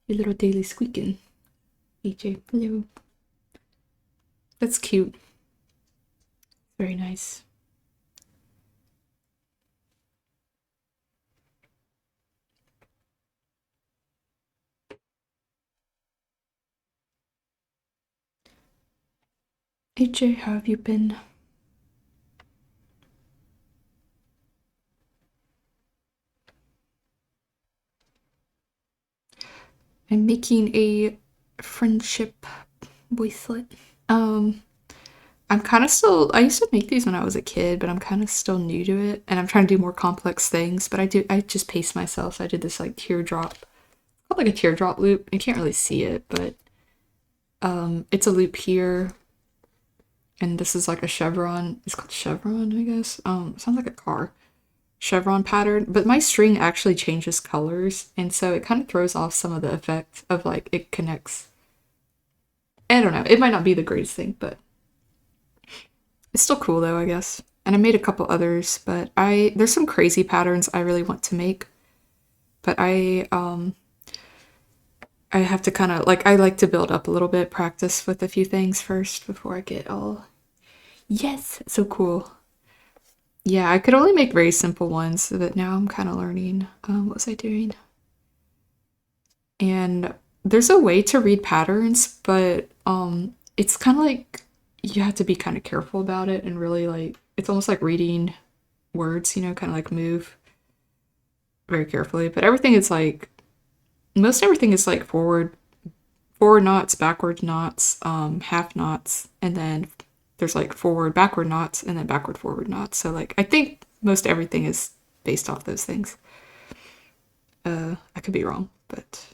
daily squeaking. AJ, hello. That's cute. Very nice. AJ, how have you been? I'm making a friendship bracelet. Um, I'm kind of still. I used to make these when I was a kid, but I'm kind of still new to it, and I'm trying to do more complex things. But I just pace myself. So I did this like teardrop, called like a teardrop loop. You can't really see it, but it's a loop here, and this is like a chevron. It's called chevron, I guess. Sounds like a car chevron pattern. But my string actually changes colors, and so it kind of throws off some of the effect of like it connects. I don't know. It might not be the greatest thing, but it's still cool though, I guess. And I made a couple others, but I there's some crazy patterns I really want to make, but I have to kind of like I like to build up a little bit, practice with a few things first before I get all yes, so cool. Yeah, I could only make very simple ones, but now I'm kind of learning. What was I doing? And there's a way to read patterns, but it's kind of like you have to be kind of careful about it and really like it's almost like reading words, kind of like move very carefully. But everything is like most everything is like forward knots, backward knots, half knots, and then there's like forward backward knots and then backward forward knots. So like I think most everything is based off those things. I could be wrong, but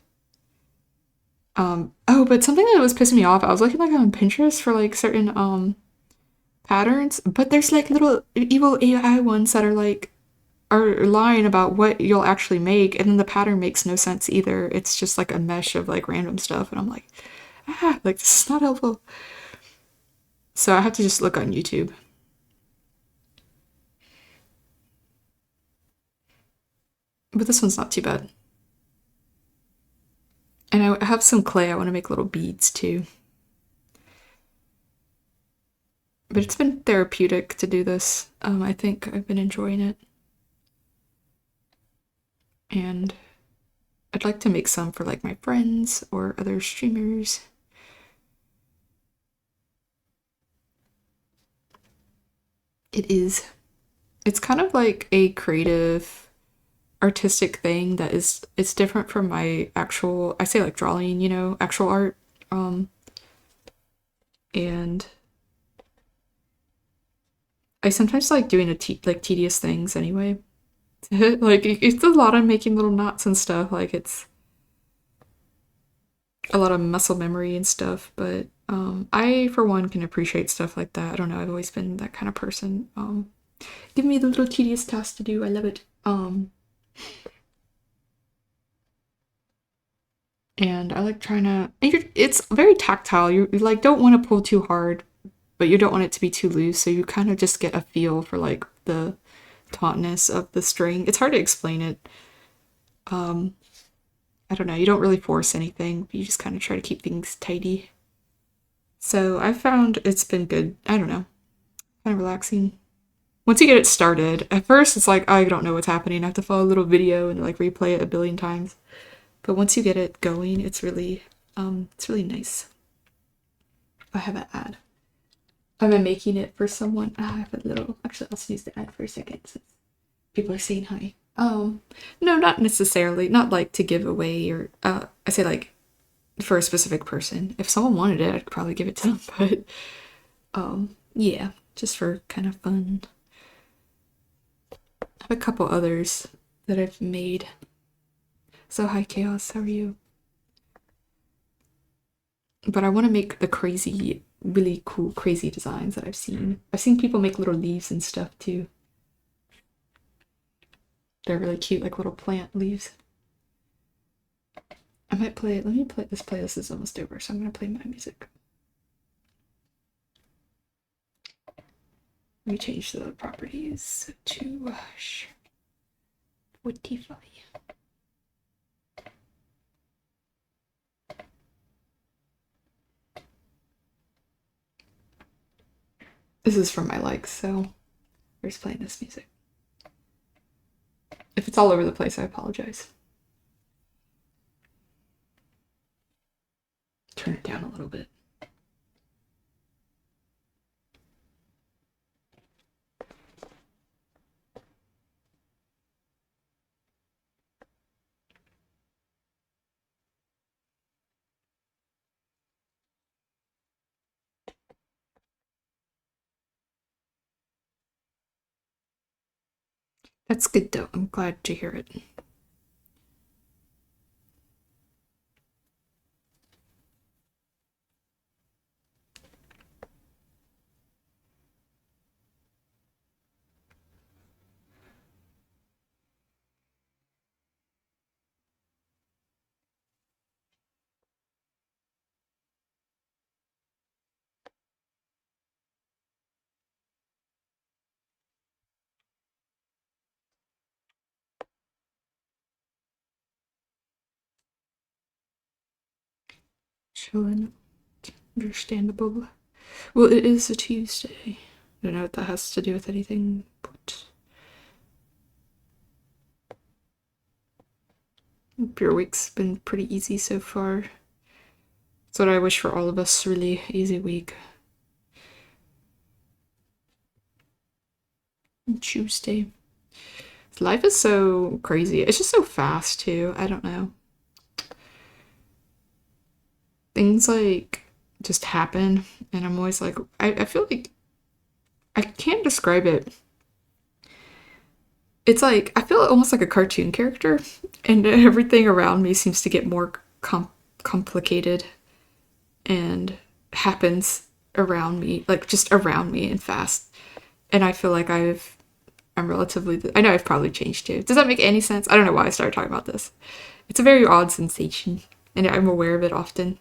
oh, but something that was pissing me off, I was looking like on Pinterest for like certain patterns, but there's like little evil AI ones that are lying about what you'll actually make, and then the pattern makes no sense either. It's just like a mesh of like random stuff, and I'm like, like this is not helpful. So I have to just look on YouTube. But this one's not too bad. And I have some clay. I want to make little beads too. But it's been therapeutic to do this. I think I've been enjoying it. And I'd like to make some for like my friends or other streamers. It is. It's kind of like a creative artistic thing that is it's different from my actual I say like drawing, actual art. And I sometimes like doing like tedious things anyway. Like it's a lot of making little knots and stuff. Like it's a lot of muscle memory and stuff, but I for one can appreciate stuff like that. I don't know, I've always been that kind of person. Give me the little tedious tasks to do. I love it. And I like trying to it's very tactile. You like don't want to pull too hard, but you don't want it to be too loose, so you kind of just get a feel for like the tautness of the string. It's hard to explain it. I don't know, you don't really force anything. You just kind of try to keep things tidy. So I found it's been good. I don't know. Kind of relaxing. Once you get it started, at first it's like I don't know what's happening. I have to follow a little video and like replay it a billion times. But once you get it going, it's really nice. I have an ad. I'm making it for someone. I have a little. Actually, I'll snooze the ad for a second since people are saying hi. No, not necessarily. Not like to give away or I say like for a specific person. If someone wanted it, I'd probably give it to them. But yeah, just for kind of fun. I have a couple others that I've made. So hi Chaos, how are you? But I want to make the crazy, really cool, crazy designs that I've seen. I've seen people make little leaves and stuff too. They're really cute, like little plant leaves. I might play, let me play, this playlist is almost over, so I'm gonna play my music. Let me change the properties to Spotify. This is from my likes, so we're just playing this music. If it's all over the place, I apologize. Turn it down a little bit. That's good though. I'm glad to hear it. Chillin'. Understandable. Well, it is a Tuesday. I don't know what that has to do with anything, but hope your week's been pretty easy so far. That's what I wish for all of us, really easy week. Tuesday. Life is so crazy. It's just so fast too. I don't know. Things like just happen and I'm always like I feel like I can't describe it. It's like I feel almost like a cartoon character and everything around me seems to get more complicated and happens around me, like just around me and fast. And I feel like I'm relatively, I know I've probably changed too. Does that make any sense? I don't know why I started talking about this. It's a very odd sensation and I'm aware of it often.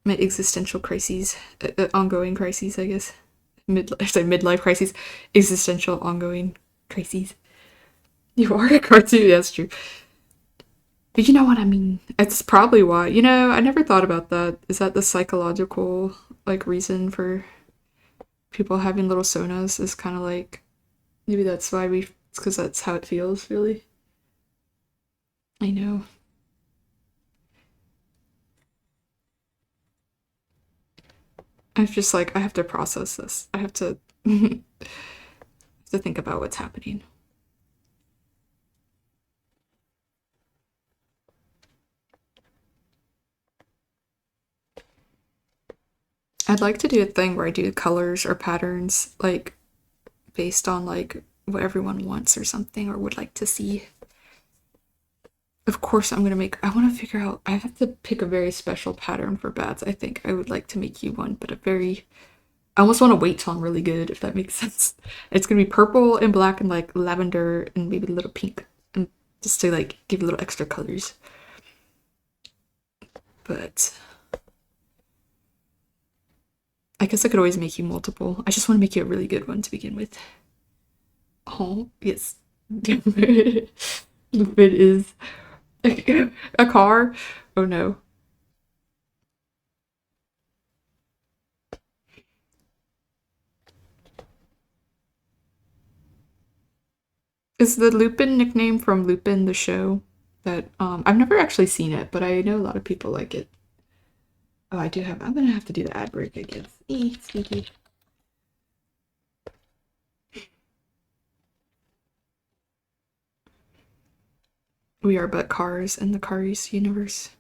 My existential crises, ongoing crises, I guess. Midlife crises, existential ongoing crises. You are a cartoon, that's true. But you know what I mean. It's probably why. You know, I never thought about that. Is that the psychological like reason for people having little sonas? Is kind of like maybe that's why we. It's because that's how it feels, really. I know. I'm just like I have to process this. I have to to think about what's happening. I'd like to do a thing where I do colors or patterns like based on like what everyone wants or something or would like to see. Of course, I'm gonna make. I want to figure out. I have to pick a very special pattern for bats. I think I would like to make you one, but a very. I almost want to wait till I'm really good, if that makes sense. It's gonna be purple and black and like lavender and maybe a little pink, and just to like give a little extra colors. But I guess I could always make you multiple. I just want to make you a really good one to begin with. Oh yes, Lupin is a car. Oh no. Is the Lupin nickname from Lupin the show? That I've never actually seen it, but I know a lot of people like it. Oh, I do have. I'm gonna have to do the ad break again. Sneaky. We are but cars in the Cars universe.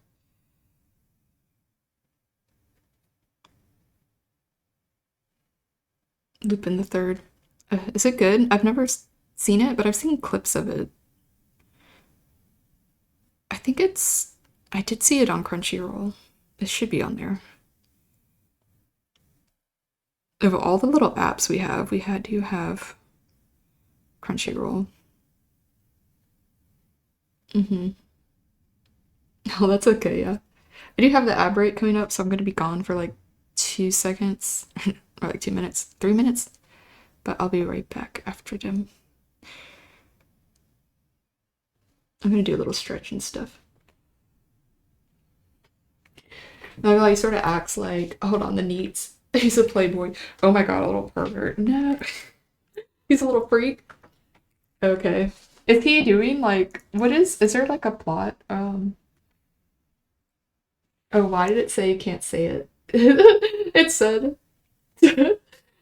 Lupin the Third. Is it good? I've never seen it, but I've seen clips of it. I think it's. I did see it on Crunchyroll. It should be on there. Of all the little apps we have, we had to have Crunchyroll. Mm-hmm. Oh, that's okay, yeah. I do have the ad break coming up, so I'm gonna be gone for like 2 seconds. Or like 2 minutes. 3 minutes. But I'll be right back after them. I'm gonna do a little stretch and stuff. Now he sort of acts like, hold on, the neats. He's a playboy. Oh my god, a little pervert. No. He's a little freak. Okay. Is he doing like is there like a plot? Oh, why did it say you can't say it? It said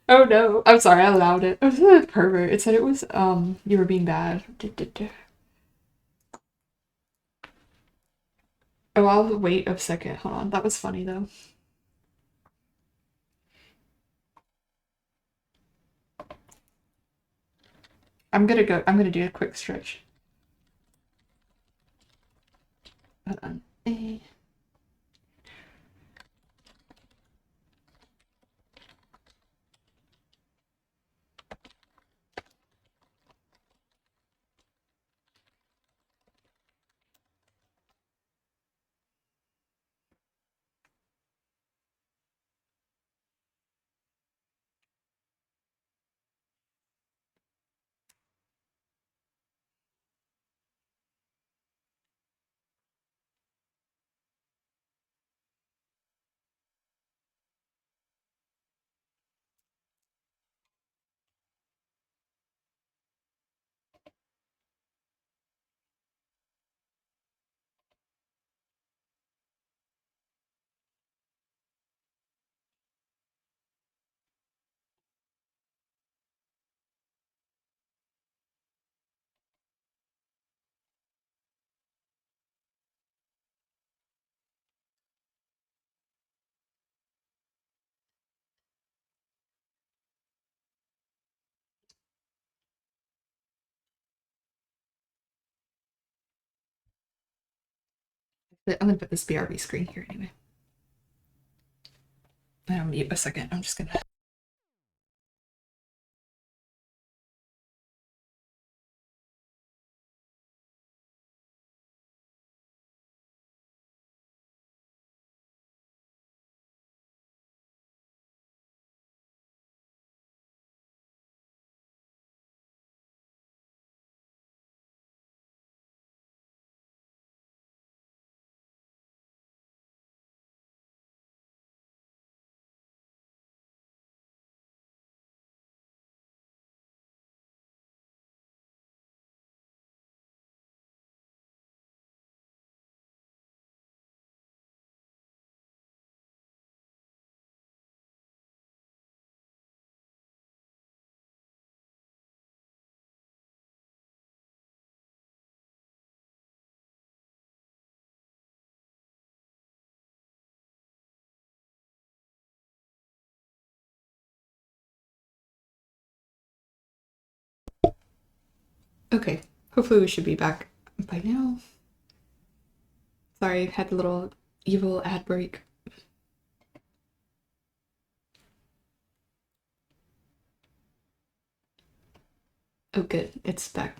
oh no. I'm sorry, I allowed it. I was a pervert. It said it was you were being bad. Oh, I'll wait a second. Hold on. That was funny though. I'm gonna do a quick stretch. Hold on. I'm gonna put this BRB screen here anyway. I'll mute a second. I'm just gonna. Okay. Hopefully we should be back by now. Sorry, had a little evil ad break. Oh, good. It's back.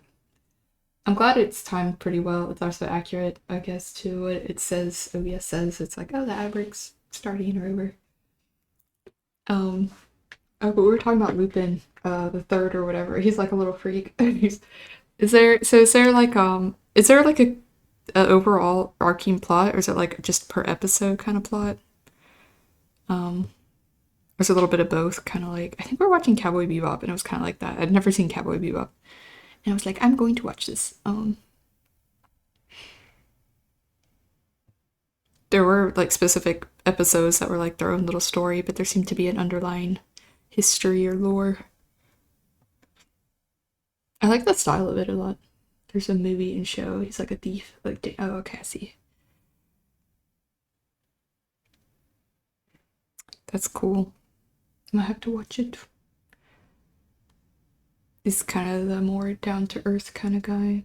I'm glad it's timed pretty well. It's also accurate, I guess, to what it says. OBS says it's like, oh, the ad break's starting or over. Oh, but we were talking about Lupin, the third or whatever. He's like a little freak. Is there like a overall arcing plot, or is it like just per episode kind of plot? Or is it a little bit of both? Kind of like I think we are watching Cowboy Bebop, and it was kind of like that. I'd never seen Cowboy Bebop, And I was like, I'm going to watch this. There were like specific episodes that were like their own little story, but there seemed to be an underlying history or lore. I like the style of it a lot. There's a movie and show. He's like a thief. Like, oh, okay, I see. That's cool. I might have to watch it. He's kind of the more down to earth kind of guy.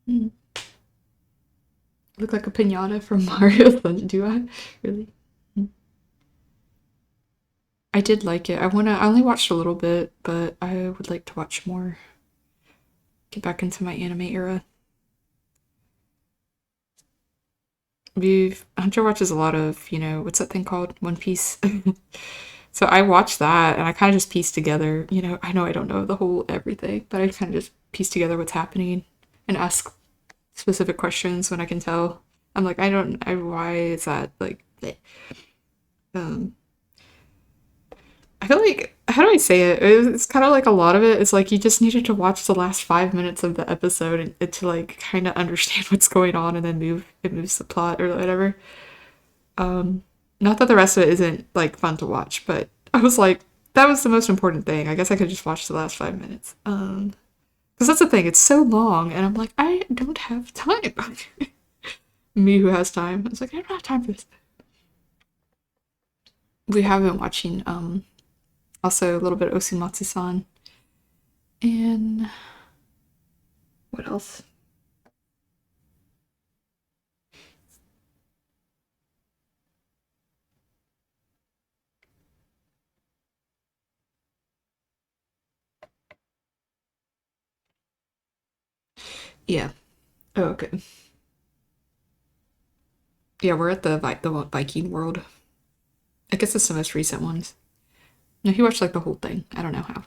Hmm. Look like a pinata from Mario. Do I? Really? Hmm. I did like it. I only watched a little bit, but I would like to watch more. Get back into my anime era. Hunter watches a lot of, what's that thing called? One Piece. So I watched that and I kind of just pieced together, I know I don't know the whole everything, but I kind of just piece together what's happening and ask specific questions when I can tell. I'm like, why is that like, bleh. um, I feel like, how do I say it? It's kind of like a lot of it. It's like you just needed to watch the last 5 minutes of the episode and to like kind of understand what's going on and then it moves the plot or whatever. Um, Not that the rest of it isn't like fun to watch, but I was like, that was the most important thing. I guess I could just watch the last 5 minutes. Because that's the thing, it's so long, and I'm like, I don't have time. Me who has time. I was like, I don't have time for this. We have been watching also a little bit of Osumatsu-san. And what else? Yeah. Oh, okay. Yeah, we're at the Viking world. I guess it's the most recent ones. No, he watched like the whole thing. I don't know how.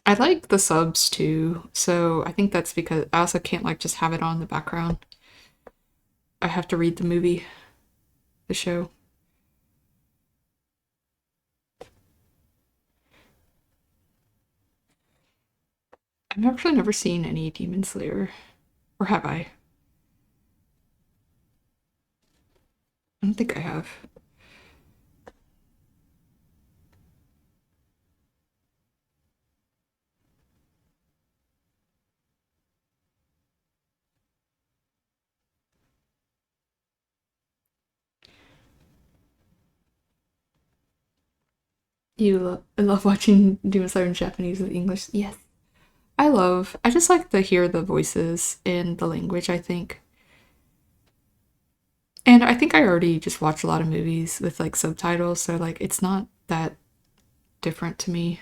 I like the subs too, so I think that's because I also can't like just have it on in the background. I have to read the movie, the show. I've actually never seen any Demon Slayer, or have I? I don't think I have. I love watching Demon Slayer in Japanese and English. Yes, I just like to hear the voices in the language, I think. And I think I already just watch a lot of movies with like subtitles, so like it's not that different to me.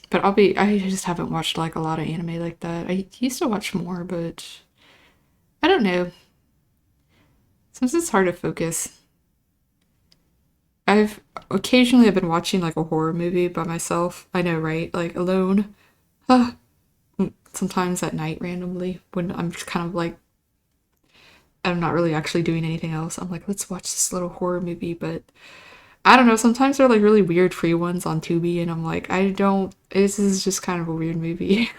But I just haven't watched like a lot of anime like that. I used to watch more, but I don't know. Sometimes it's hard to focus. I've been watching like a horror movie by myself. I know, right? Like alone. Ah, sometimes at night randomly when I'm just kind of like I'm not really actually doing anything else. I'm like, let's watch this little horror movie, but I don't know. Sometimes they're like really weird free ones on Tubi, and I'm like, I don't. This is just kind of a weird movie.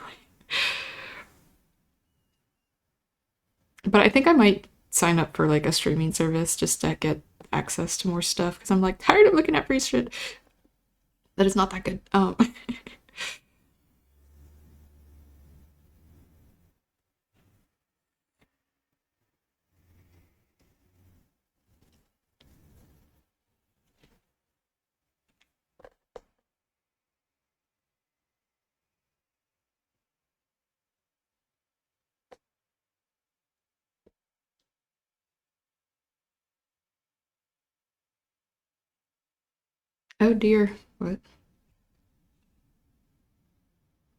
But I think I might sign up for like a streaming service just to get access to more stuff because I'm like tired of looking at free shit that is not that good. Oh dear, what?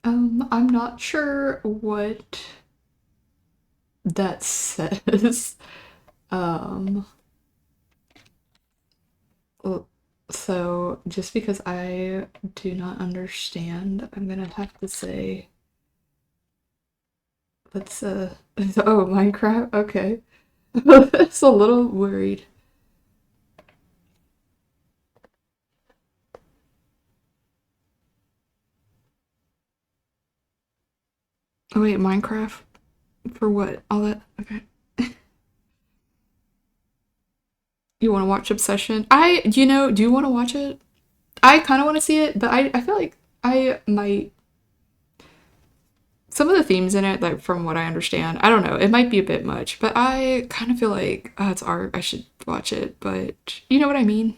I'm not sure what that says. Um, well, so just because I do not understand, I'm gonna have to say, let's oh, Minecraft? Okay. It's a little worried. Oh wait, Minecraft? For what? All that? Okay. You want to watch Obsession? Do you want to watch it? I kind of want to see it, but I feel like I might. Some of the themes in it, like from what I understand, I don't know, it might be a bit much, but I kind of feel like, oh, it's art, I should watch it, but you know what I mean?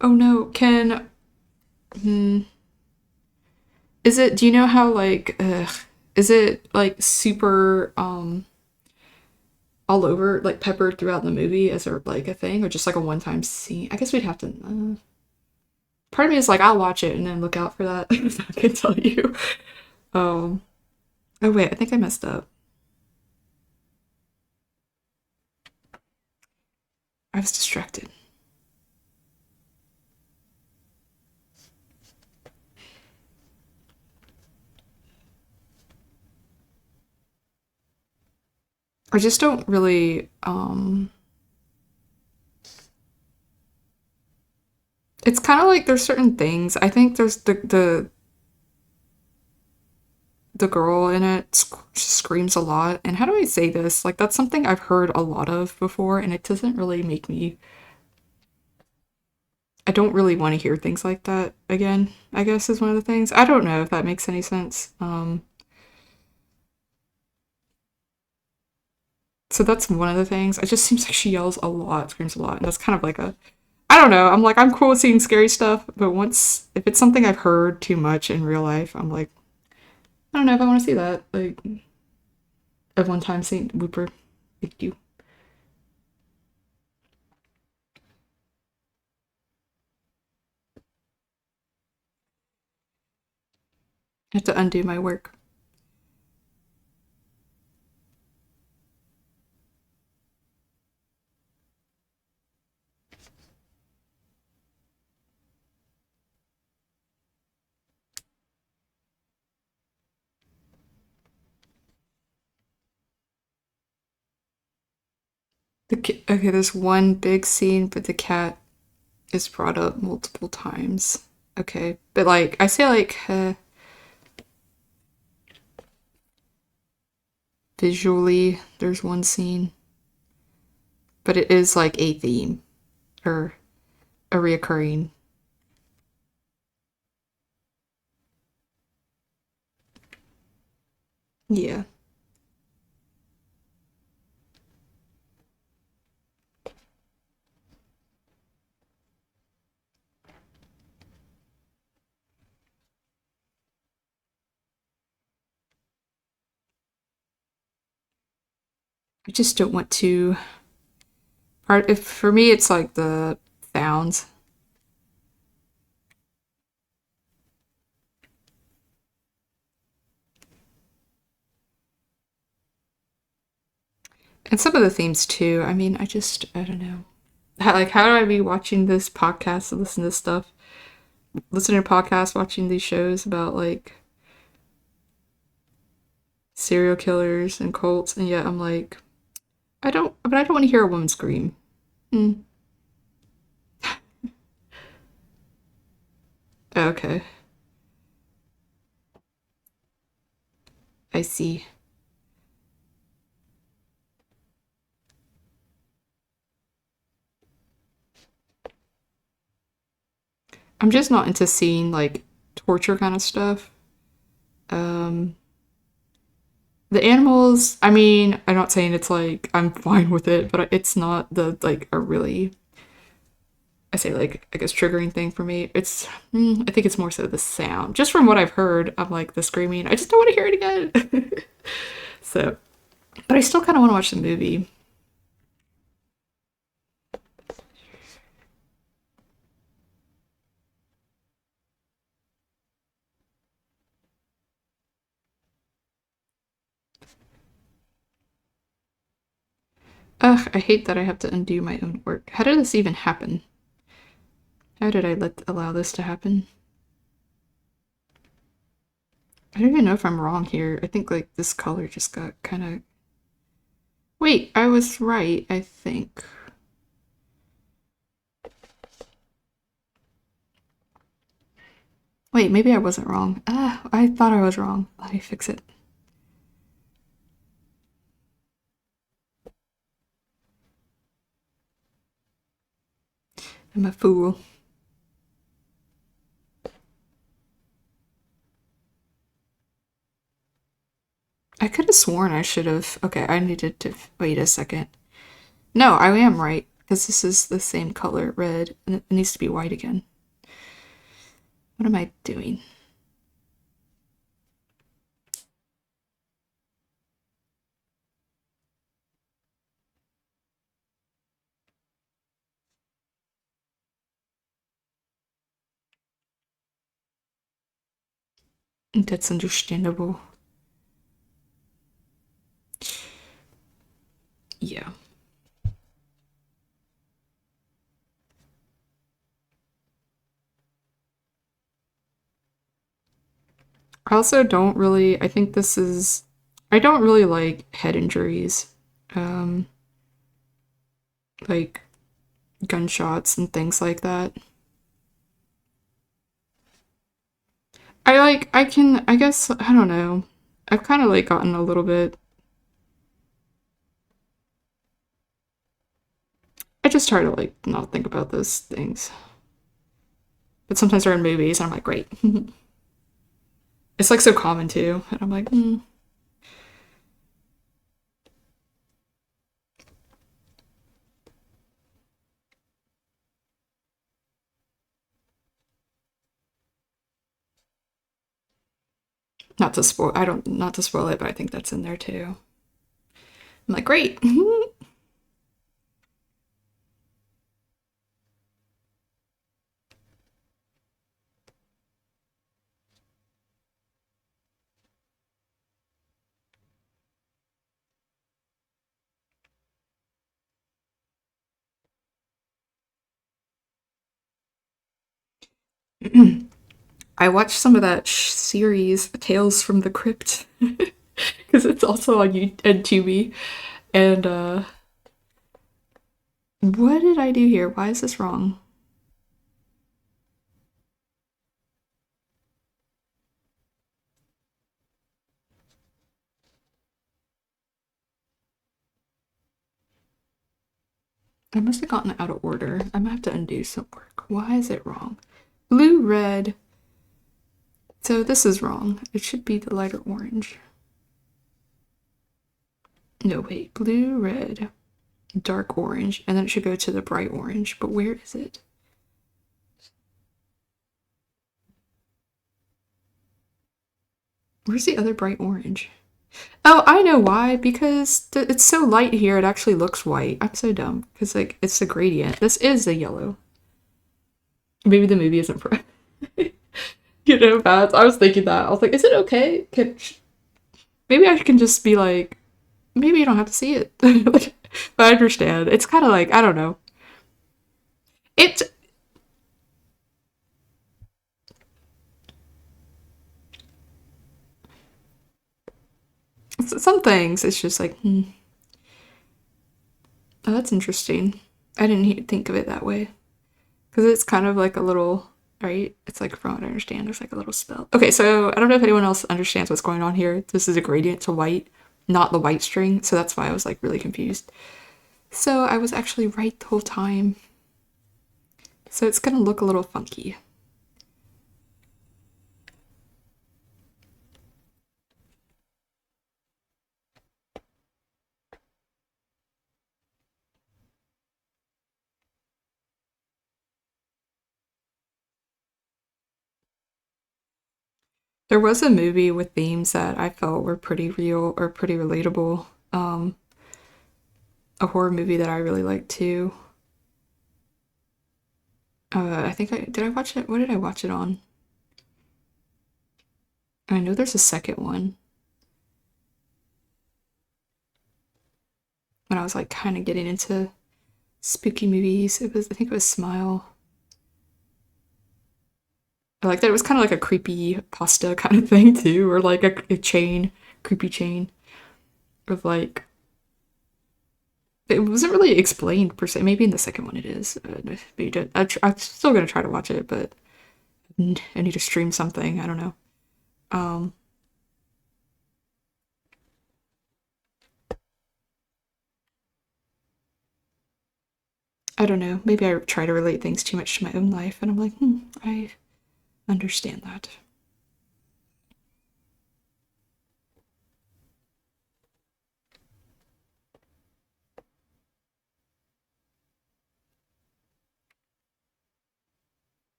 Oh no, do you know how, like, is it like super, all over, like peppered throughout the movie as a, like a thing, or just like a one time scene? I guess we'd have to, part of me is like, I'll watch it and then look out for that. I can tell you. Um, oh wait, I think I messed up. I was distracted. I just don't really, it's kind of like there's certain things. I think there's the girl in it screams a lot. And how do I say this? Like that's something I've heard a lot of before and it doesn't really make me I don't really want to hear things like that again. I guess is one of the things. I don't know if that makes any sense. So that's one of the things. It just seems like she yells a lot, screams a lot, and that's kind of like a I don't know. I'm like I'm cool with seeing scary stuff, but once if it's something I've heard too much in real life, I'm like I don't know if I want to see that. Like at one time, Saint Whooper, thank you. I have to undo my work. Okay, there's one big scene, but the cat is brought up multiple times. Okay, but like I say, like visually, there's one scene, but it is like a theme or a reoccurring. Yeah, I just don't want to. Part if for me, it's like the sounds. And some of the themes too. I mean, I don't know. How do I be watching this podcast and listen to stuff, listening to podcasts, watching these shows about like serial killers and cults, and yet I'm like, but I don't want to hear a woman scream. Mm, okay, I see. I'm just not into seeing like torture kind of stuff. Um, the animals, I mean, I'm not saying it's like I'm fine with it, but it's not the like a really I say like I guess triggering thing for me. I think it's more so the sound. Just from what I've heard, I'm like the screaming. I just don't want to hear it again. So, but I still kind of want to watch the movie. Ugh, I hate that I have to undo my own work. How did this even happen? How did I allow this to happen? I don't even know if I'm wrong here. I think like this color just got kind of. Wait, I was right. I think. Wait, Wait, maybe I wasn't wrong. I thought I was wrong. Let me fix it. I'm a fool. I could have sworn I should have. Okay, I needed to wait a second. No, I am right because this is the same color, red, and it needs to be white again. What am I doing? That's understandable. Yeah. I also don't really, I think this is, I don't really like head injuries. Um, like gunshots and things like that. I can, I guess, I don't know. I've kind of like gotten a little bit, I just try to like not think about those things. But sometimes they're in movies and I'm like, great. It's like so common too. And I'm like, not to spoil, I don't, not to spoil it, but I think that's in there too. I'm like, great. I watched some of that series, Tales from the Crypt, because it's also on YouTube. And what did I do here? Why is this wrong? I must have gotten out of order. I might have to undo some work. Why is it wrong? Blue, red. So this is wrong. It should be the lighter orange. No, wait. Blue, red, dark orange, and then it should go to the bright orange. But where is it? Where's the other bright orange? Oh, I know why. Because it's so light here, it actually looks white. I'm so dumb. Because, like, it's the gradient. This is the yellow. Maybe the movie isn't for bad. I was thinking that. I was like, is it okay? Maybe I can just be like, maybe you don't have to see it. Like, but I understand. It's kind of like, I don't know. It some things. It's just like, oh, that's interesting. I didn't think of it that way because it's kind of like a little right. It's like from what I understand, there's like a little spell. Okay, so I don't know if anyone else understands what's going on here. This is a gradient to white, not the white string, so that's why I was like really confused. So I was actually right the whole time. So it's gonna look a little funky. There was a movie with themes that I felt were pretty real or pretty relatable. A horror movie that I really liked too. I think I did I watch it? What did I watch it on? I know there's a second one when I was like kind of getting into spooky movies. It was I think it was Smile. I like that it was kind of like a creepy pasta kind of thing too, or like a chain, creepy chain of like it wasn't really explained per se. Maybe in the second one it is. I'm still gonna try to watch it, but I need to stream something. I don't know. Um, I don't know. Maybe I try to relate things too much to my own life, and I'm like, I understand that.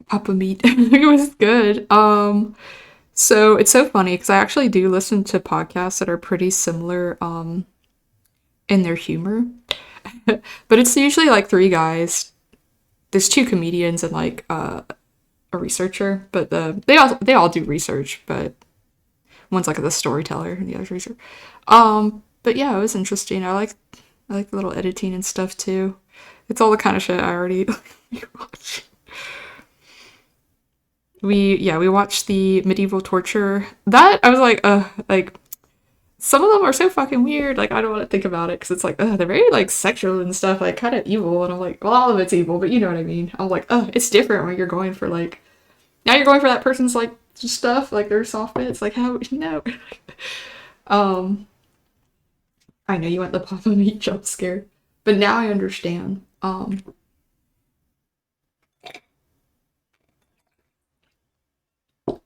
Papa Meat. It was good. So it's so funny because I actually do listen to podcasts that are pretty similar in their humor. But it's usually like three guys. There's two comedians and like a researcher, but they all do research, but one's like the storyteller and the other's research. But yeah, it was interesting. I like the little editing and stuff too. It's all the kind of shit I already watch. We watched the medieval torture. That I was like some of them are so fucking weird. Like I don't want to think about it because it's like they're very like sexual and stuff, like kind of evil. And I'm like, well, all of it's evil, but you know what I mean. I'm like, it's different when you're going for like now you're going for that person's like stuff, like their soft bits. Like how no. um, I know you want the Papa Meat jump scare, but now I understand.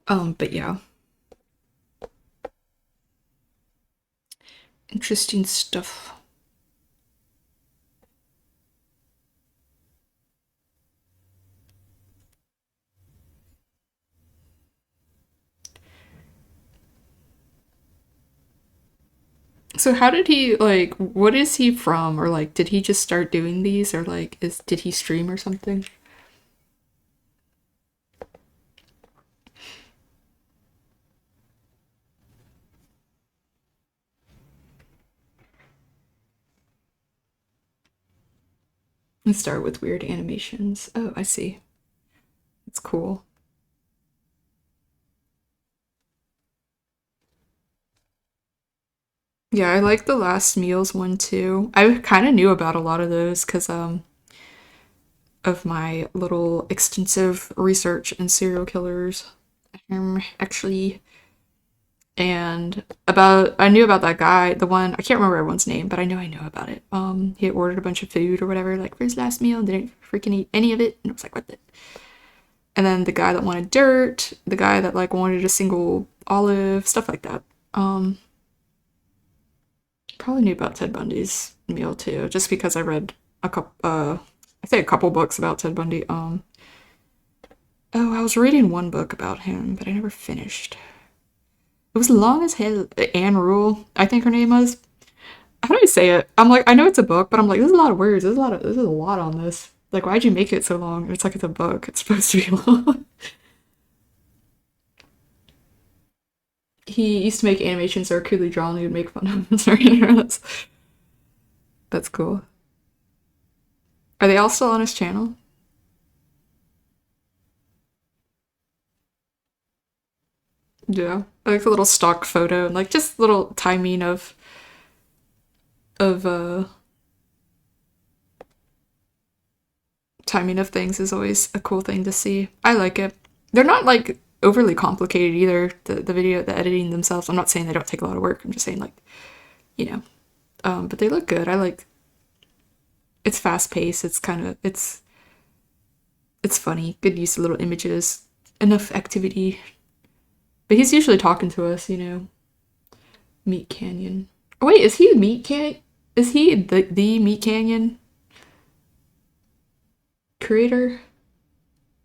But yeah, interesting stuff. So how did he like? What is he from? Or like, did he just start doing these, or like, is did he stream or something? Let's start with weird animations. Oh, I see. It's cool. Yeah, I like the last meals one too. I kind of knew about a lot of those because of my little extensive research in serial killers. Actually, and about I knew about that guy, the one I can't remember everyone's name, but I know about it. He had ordered a bunch of food or whatever, like for his last meal, and didn't freaking eat any of it, and I was like, what the? And then the guy that wanted dirt, the guy that like wanted a single olive, stuff like that. Um, Probably knew about Ted Bundy's meal too, just because I read a couple, I say a couple books about Ted Bundy. Oh, I was reading one book about him, but I never finished. It was long as hell. Anne Rule, I think her name was. How do I say it? I'm like, I know it's a book, but I'm like, there's a lot of words. There's a lot on this. Like, why'd you make it so long? It's like it's a book. It's supposed to be long. He used to make animations that are crudely drawn. He would make fun of them. Sorry, that's cool. Are they all still on his channel? Yeah, like a little stock photo and like just little timing of timing of things is always a cool thing to see. I like it. They're not like overly complicated either. The editing themselves. I'm not saying they don't take a lot of work. I'm just saying like you know. But they look good. I like. It's fast paced. It's funny. Good use of little images. Enough activity. But he's usually talking to us. Meat Canyon. Oh, wait, is he Meat Can? Is he the Meat Canyon creator?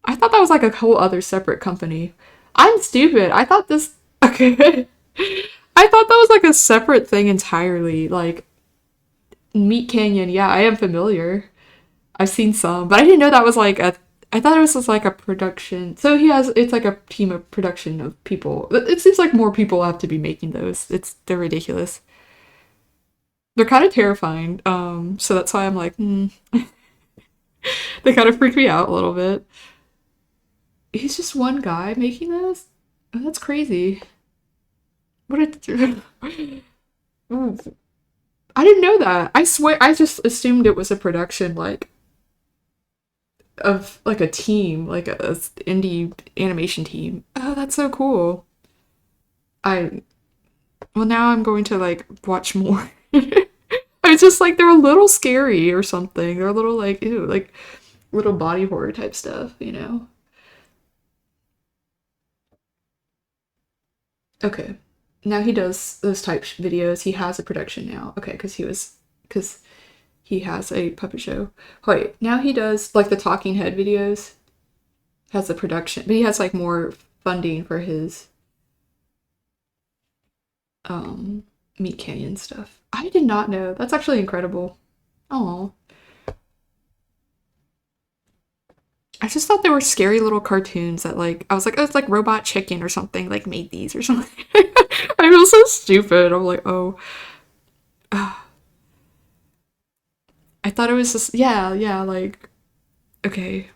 I thought that was like a whole other separate company. I'm stupid. I thought this. Okay. I thought that was like a separate thing entirely. Like Meat Canyon. Yeah, I am familiar. I've seen some, but I didn't know that was like a. I thought it was just like a production. So he has. It's like a team of production of people. It seems like more people have to be making those. They're ridiculous. They're kind of terrifying. So that's why I'm like, they kind of freak me out a little bit. He's just one guy making this. Oh, that's crazy. What a. I didn't know that. I swear, I just assumed it was a production. Like, of like a team, like a indie animation team. Oh, that's so cool. I well now I'm going to like watch more. I was just like they're a little scary or something. They're a little like ew, like little body horror type stuff, you know. Okay. Now he does those type videos. He has a production now. Okay, because he has a puppet show. Wait, now he does like the talking head videos. Has a production, but he has like more funding for his um Meat Canyon stuff. I did not know. That's actually incredible. Oh, I just thought they were scary little cartoons that like I was like, oh, it's like Robot Chicken or something like made these or something. I feel so stupid. I'm like, oh, I thought it was just yeah, like okay.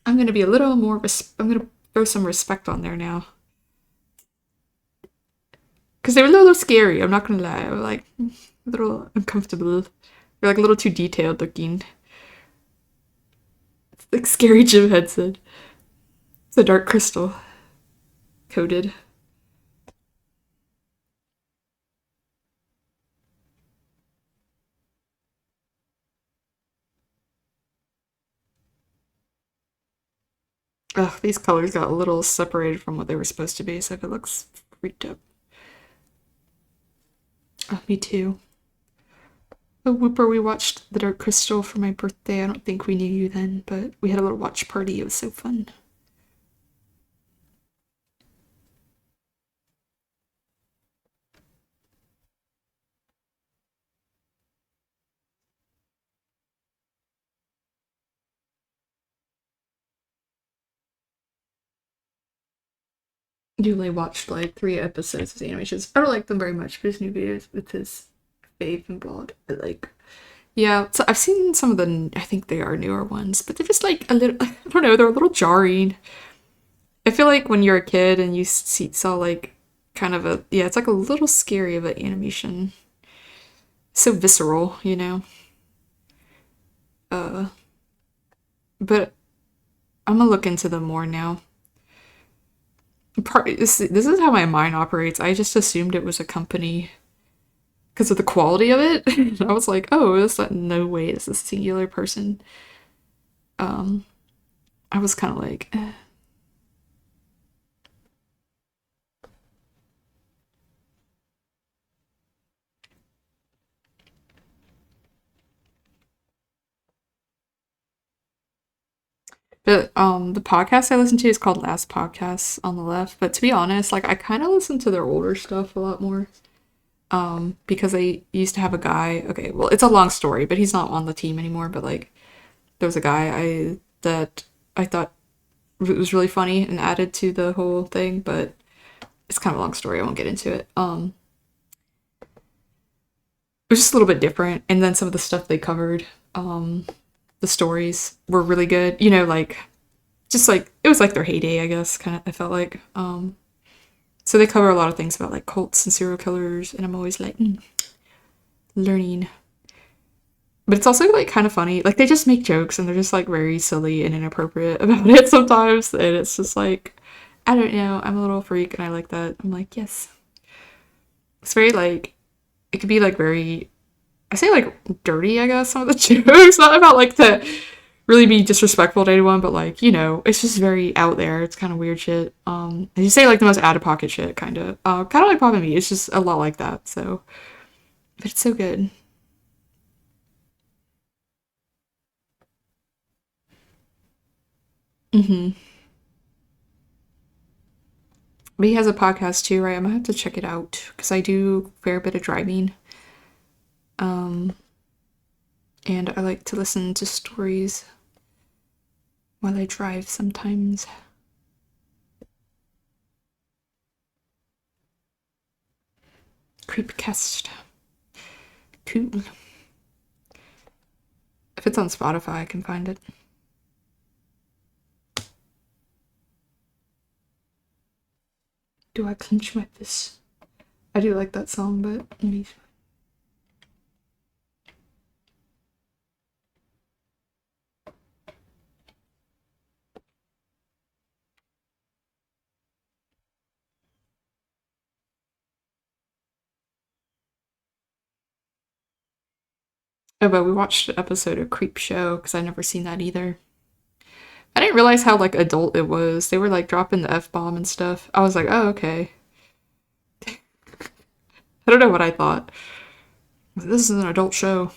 I'm gonna be a little more. I'm gonna throw some respect on there now because they were a little scary. I'm not gonna lie. I was like a little uncomfortable. They're like a little too detailed looking. It's like scary Jim Henson. It's a dark crystal coated. Ugh, these colors got a little separated from what they were supposed to be, so if it looks freaked up. Oh, me too. Oh, Whooper, we watched The Dark Crystal for my birthday. I don't think we knew you then, but we had a little watch party. It was so fun. You only watched like 3 episodes of the animations. I don't like them very much, but his new videos with his fave and blonde. But like, yeah, so I've seen some of the, I think they are newer ones, but they're just like a little, I don't know, they're a little jarring. I feel like when you're a kid and you saw like kind of a, yeah, it's like a little scary of an animation. So visceral, you know? Uh, but I'm gonna look into them more now. This is how my mind operates. I just assumed it was a company because of the quality of it. I was like, oh, this no way is a singular person. Um, I was kind of like, eh. But the podcast I listen to is called Last Podcast on the Left. But to be honest, like I kind of listen to their older stuff a lot more. Because they used to have a guy. Okay, well, it's a long story, but he's not on the team anymore. But like, there was a guy that I thought was really funny and added to the whole thing. But it's kind of a long story. I won't get into it. It was just a little bit different, and then some of the stuff they covered, the stories were really good. You know, like just like it was like their heyday, I guess. Kind of, I felt like. So they cover a lot of things about like cults and serial killers, and I'm always like learning. But it's also like kind of funny. Like they just make jokes, and they're just like very silly and inappropriate about it sometimes, and it's just like. I don't know. I'm a little freak and I like that. I'm like, yes. It's very like it could be like very I say like dirty, I guess, some of the jokes. Not about like to really be disrespectful to anyone, but like, you know, it's just very out there. It's kind of weird shit. And you say like the most out of pocket shit, kind of. Kind of like Pop and Me. It's just a lot like that. So, but it's so good. Mm-hmm. But he has a podcast too, right? I'm gonna have to check it out because I do a fair bit of driving. Um, and I like to listen to stories while I drive sometimes. Creepcast. Cool. If it's on Spotify, I can find it. Do I clench my fist? I do like that song, but maybe. Oh, but we watched an episode of Creep Show because I never seen that either. I didn't realize how like adult it was. They were like dropping the F bomb and stuff. I was like, oh, okay. I don't know what I thought. This is an adult show.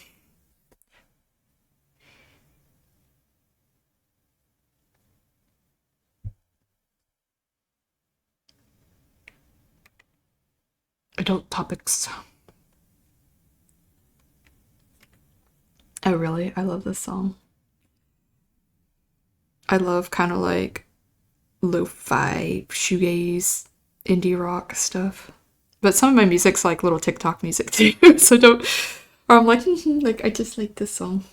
Adult topics. Oh, really? I love this song. I love kind of like lo-fi, shoegaze, indie rock stuff. But some of my music's like little TikTok music too. So don't. Or I'm like, like I just like this song.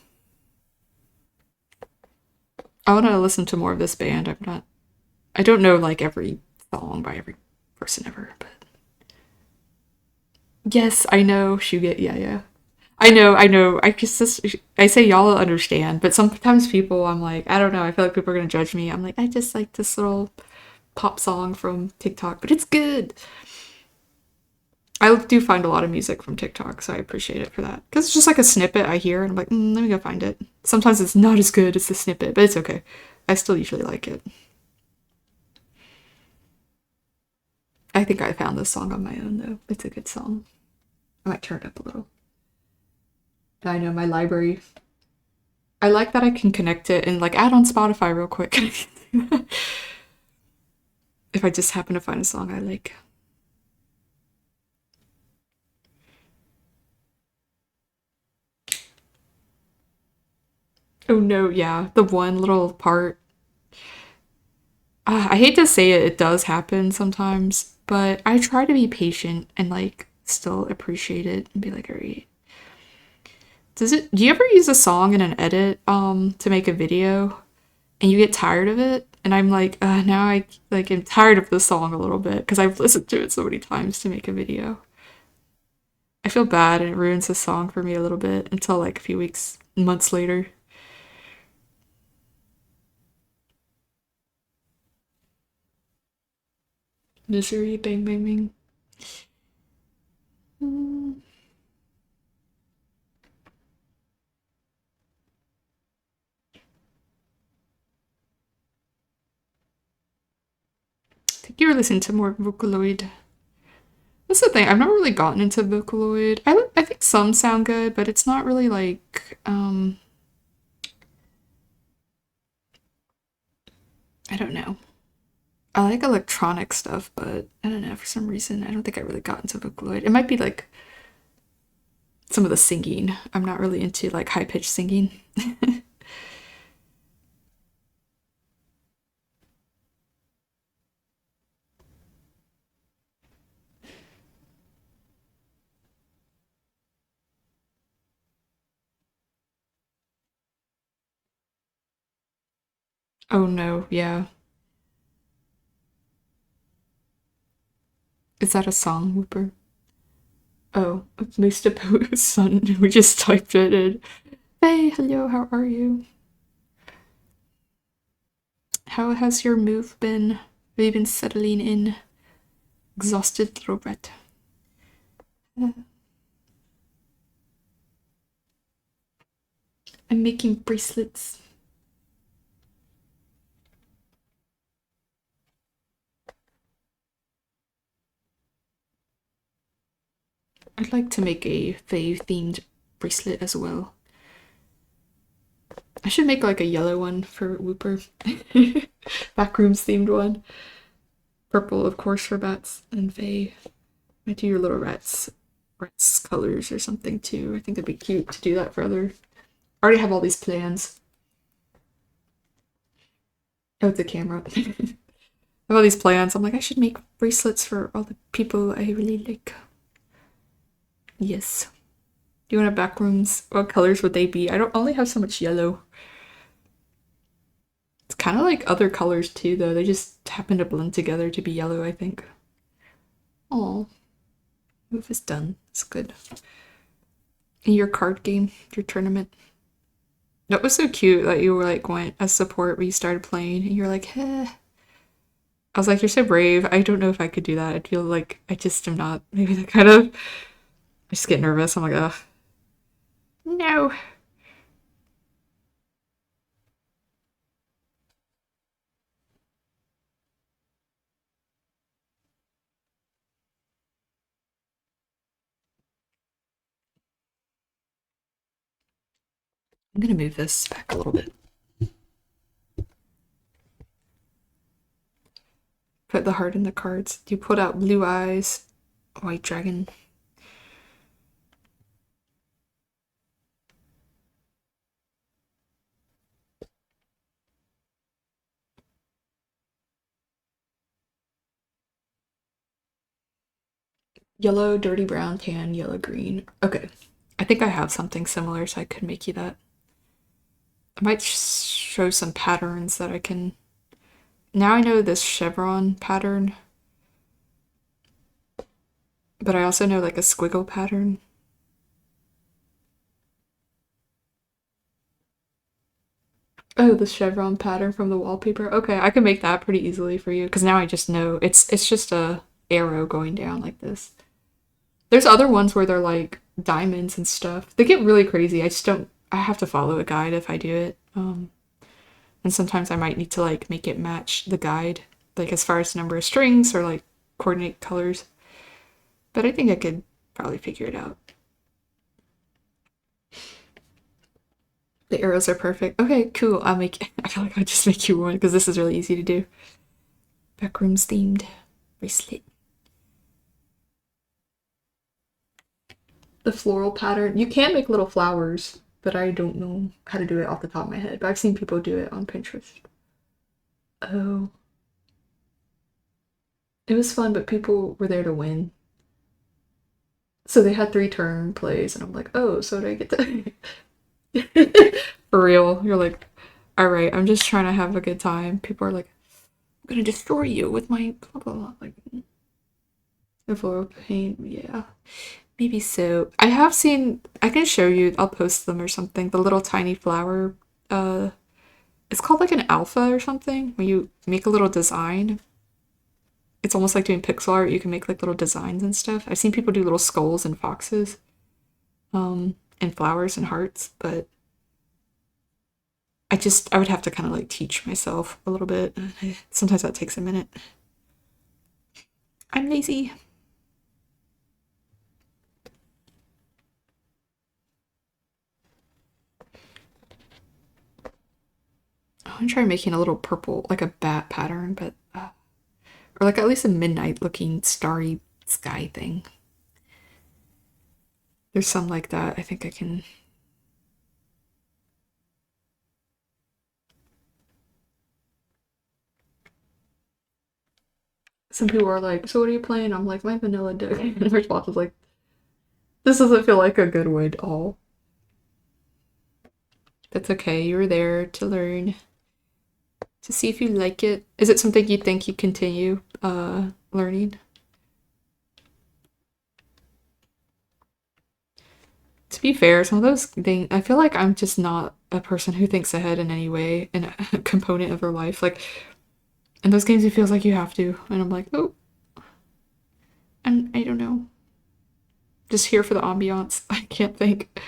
I want to listen to more of this band. I'm not. I don't know like every song by every person ever, but yes, I know shoegaze. Yeah, yeah. I know, I know. I say y'all will understand, but sometimes people, I'm like, I don't know. I feel like people are gonna judge me. I'm like, I just like this little pop song from TikTok, but it's good. I do find a lot of music from TikTok, so I appreciate it for that. Because it's just like a snippet I hear, and I'm like, let me go find it. Sometimes it's not as good as the snippet, but it's okay. I still usually like it. I think I found this song on my own, though. It's a good song. I might turn it up a little. I know my library. I like that I can connect it and like add on Spotify real quick. If I just happen to find a song I like. Oh no, yeah, the one little part. I hate to say it, it does happen sometimes, but I try to be patient and like still appreciate it and be like, all right. Do you ever use a song in an edit to make a video and you get tired of it? And I'm like, now I like am tired of the song a little bit because I've listened to it so many times to make a video. I feel bad and it ruins the song for me a little bit until like a few weeks, months later. Misery, bang, bang, bang. Mm, I think you were listening to more Vocaloid. That's the thing. I've never really gotten into Vocaloid. I think some sound good, but it's not really like I don't know. I like electronic stuff, but I don't know, for some reason I don't think I really got into Vocaloid. It might be like some of the singing. I'm not really into like high pitched singing. Oh no, yeah. Is that a song, Whooper? Oh, Mr. Poe's son. We just typed it in. Hey, hello, how are you? How has your move been? Have you been settling in? Exhausted little rat. I'm making bracelets. I'd like to make a Fae themed bracelet as well. I should make like a yellow one for Whooper. Backrooms themed one. Purple, of course, for bats and Fae. Might do your little rats colors or something too. I think it'd be cute to do that for other. I already have all these plans. Oh, it's a camera. I have all these plans. I'm like, I should make bracelets for all the people I really like. Yes. Do you want to backrooms? What colors would they be? I don't only have so much yellow. It's kind of like other colors too, though. They just happen to blend together to be yellow, I think. Oh, move is done. It's good. In your card game, your tournament. That was so cute that you were like went as support when you started playing, and you're like, eh. I was like, you're so brave. I don't know if I could do that. I feel like I just am not maybe the kind of. I just get nervous. I'm like, ugh. No. I'm gonna move this back a little bit. Put the heart in the cards. You put out blue eyes, white dragon. Yellow, dirty brown, tan, yellow, green. Okay. I think I have something similar, so I could make you that. I might show some patterns that I can. Now I know this chevron pattern, but I also know like a squiggle pattern. Oh, the chevron pattern from the wallpaper. Okay, I can make that pretty easily for you because now I just know it's just a arrow going down like this. There's other ones where they're like diamonds and stuff. They get really crazy. I just don't. I have to follow a guide if I do it. And sometimes I might need to like make it match the guide, like as far as number of strings or like coordinate colors. But I think I could probably figure it out. The arrows are perfect. Okay, cool. I'll make. I feel like I'll just make you one because this is really easy to do. Backrooms themed bracelet. The floral pattern. You can make little flowers, but I don't know how to do it off the top of my head. But I've seen people do it on Pinterest. Oh, it was fun, but people were there to win. So they had 3 turn plays, and I'm like, oh, so did I get to. For real. You're like, all right, I'm just trying to have a good time. People are like, I'm gonna destroy you with my blah blah blah. Like, the floral paint, yeah. Maybe so. I have seen, I can show you, I'll post them or something. The little tiny flower, it's called like an alpha or something. When you make a little design, it's almost like doing pixel art. You can make like little designs and stuff. I've seen people do little skulls and foxes, and flowers and hearts, but I would have to kind of like teach myself a little bit. Sometimes that takes a minute. I'm lazy. I'm trying making a little purple, like a bat pattern, but or like at least a midnight looking starry sky thing. There's some like that. I think I can. Some people are like, "So what are you playing?" I'm like, "My vanilla deck." And my response is like, "This doesn't feel like a good way at all." That's okay. You were there to learn, to see if you like it. Is it something you think you continue learning? To be fair, some of those things, I feel like I'm just not a person who thinks ahead in any way in a component of their life. Like in those games, it feels like you have to, and I'm like, oh, and I don't know, just here for the ambiance. I can't think.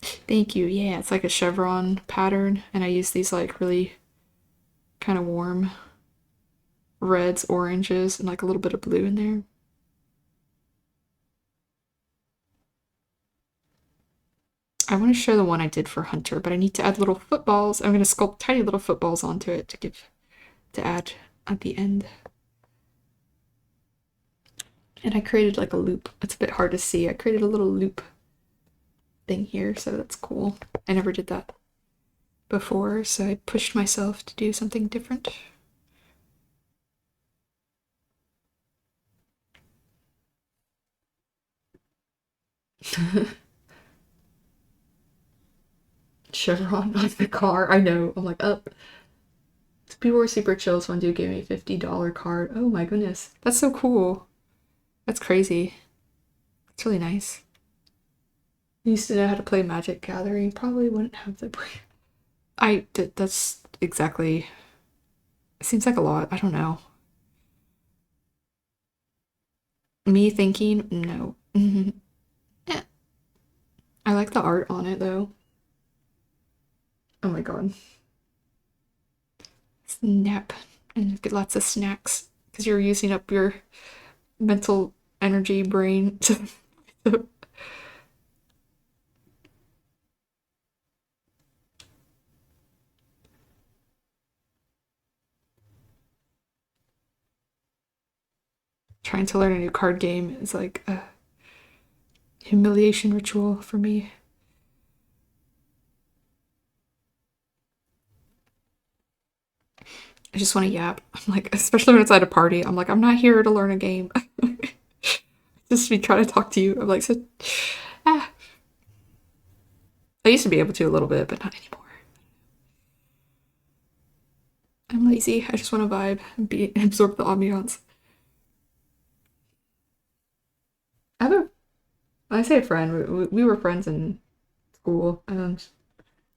Thank you. Yeah, it's like a chevron pattern, and I use these like really kind of warm reds, oranges, and like a little bit of blue in there. I want to show the one I did for Hunter, but I need to add little footballs. I'm going to sculpt tiny little footballs onto it to add at the end. And I created like a loop. It's a bit hard to see. I created a little loop thing here, so that's cool. I never did that before, so I pushed myself to do something different. Chevron on the car. I know. I'm like, up. People were super chill. This one dude gave me a $50 card. Oh my goodness. That's so cool. That's crazy. It's really nice. I used to know how to play Magic Gathering. Probably wouldn't have the brain. I did. That's exactly. It seems like a lot. I don't know. Me thinking, no. Eh, I like the art on it though. Oh my god. Snap. And get lots of snacks. Because you're using up your mental energy brain to trying to learn a new card game is like a humiliation ritual for me. I just want to yap. I'm like, especially when it's at a party, I'm like, I'm not here to learn a game. Just be trying to talk to you. I'm like, so, ah. I used to be able to a little bit, but not anymore. I'm lazy. I just want to vibe and be absorb the ambiance. I have a, when I say a friend, we were friends in school, and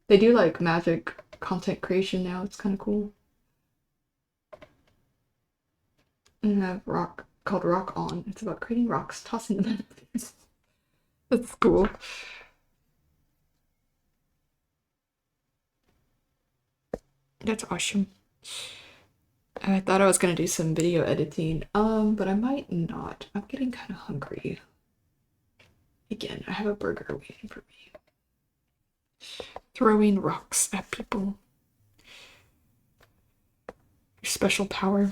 they do like magic content creation now. It's kind of cool. And I have rock called Rock On. It's about creating rocks, tossing them in. That's cool. That's awesome. I thought I was gonna do some video editing, but I might not. I'm getting kind of hungry. Again, I have a burger waiting for me. Throwing rocks at people. Your special power.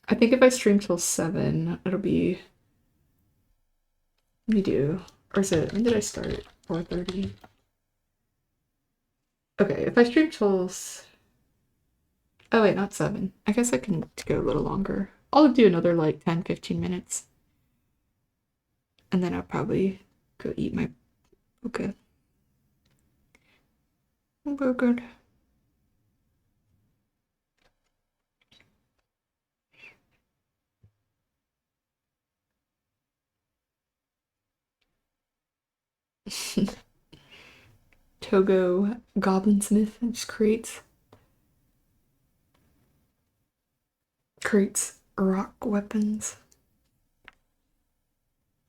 I think if I stream till 7, it'll be. Let me do. Or is it. When did I start? 4:30. Okay, if I stream till. Oh, wait, not 7. I guess I can go a little longer. I'll do another like 10, 15 minutes. And then I'll probably go eat my burger. Burger. Togo Goblinsmith just creates rock weapons.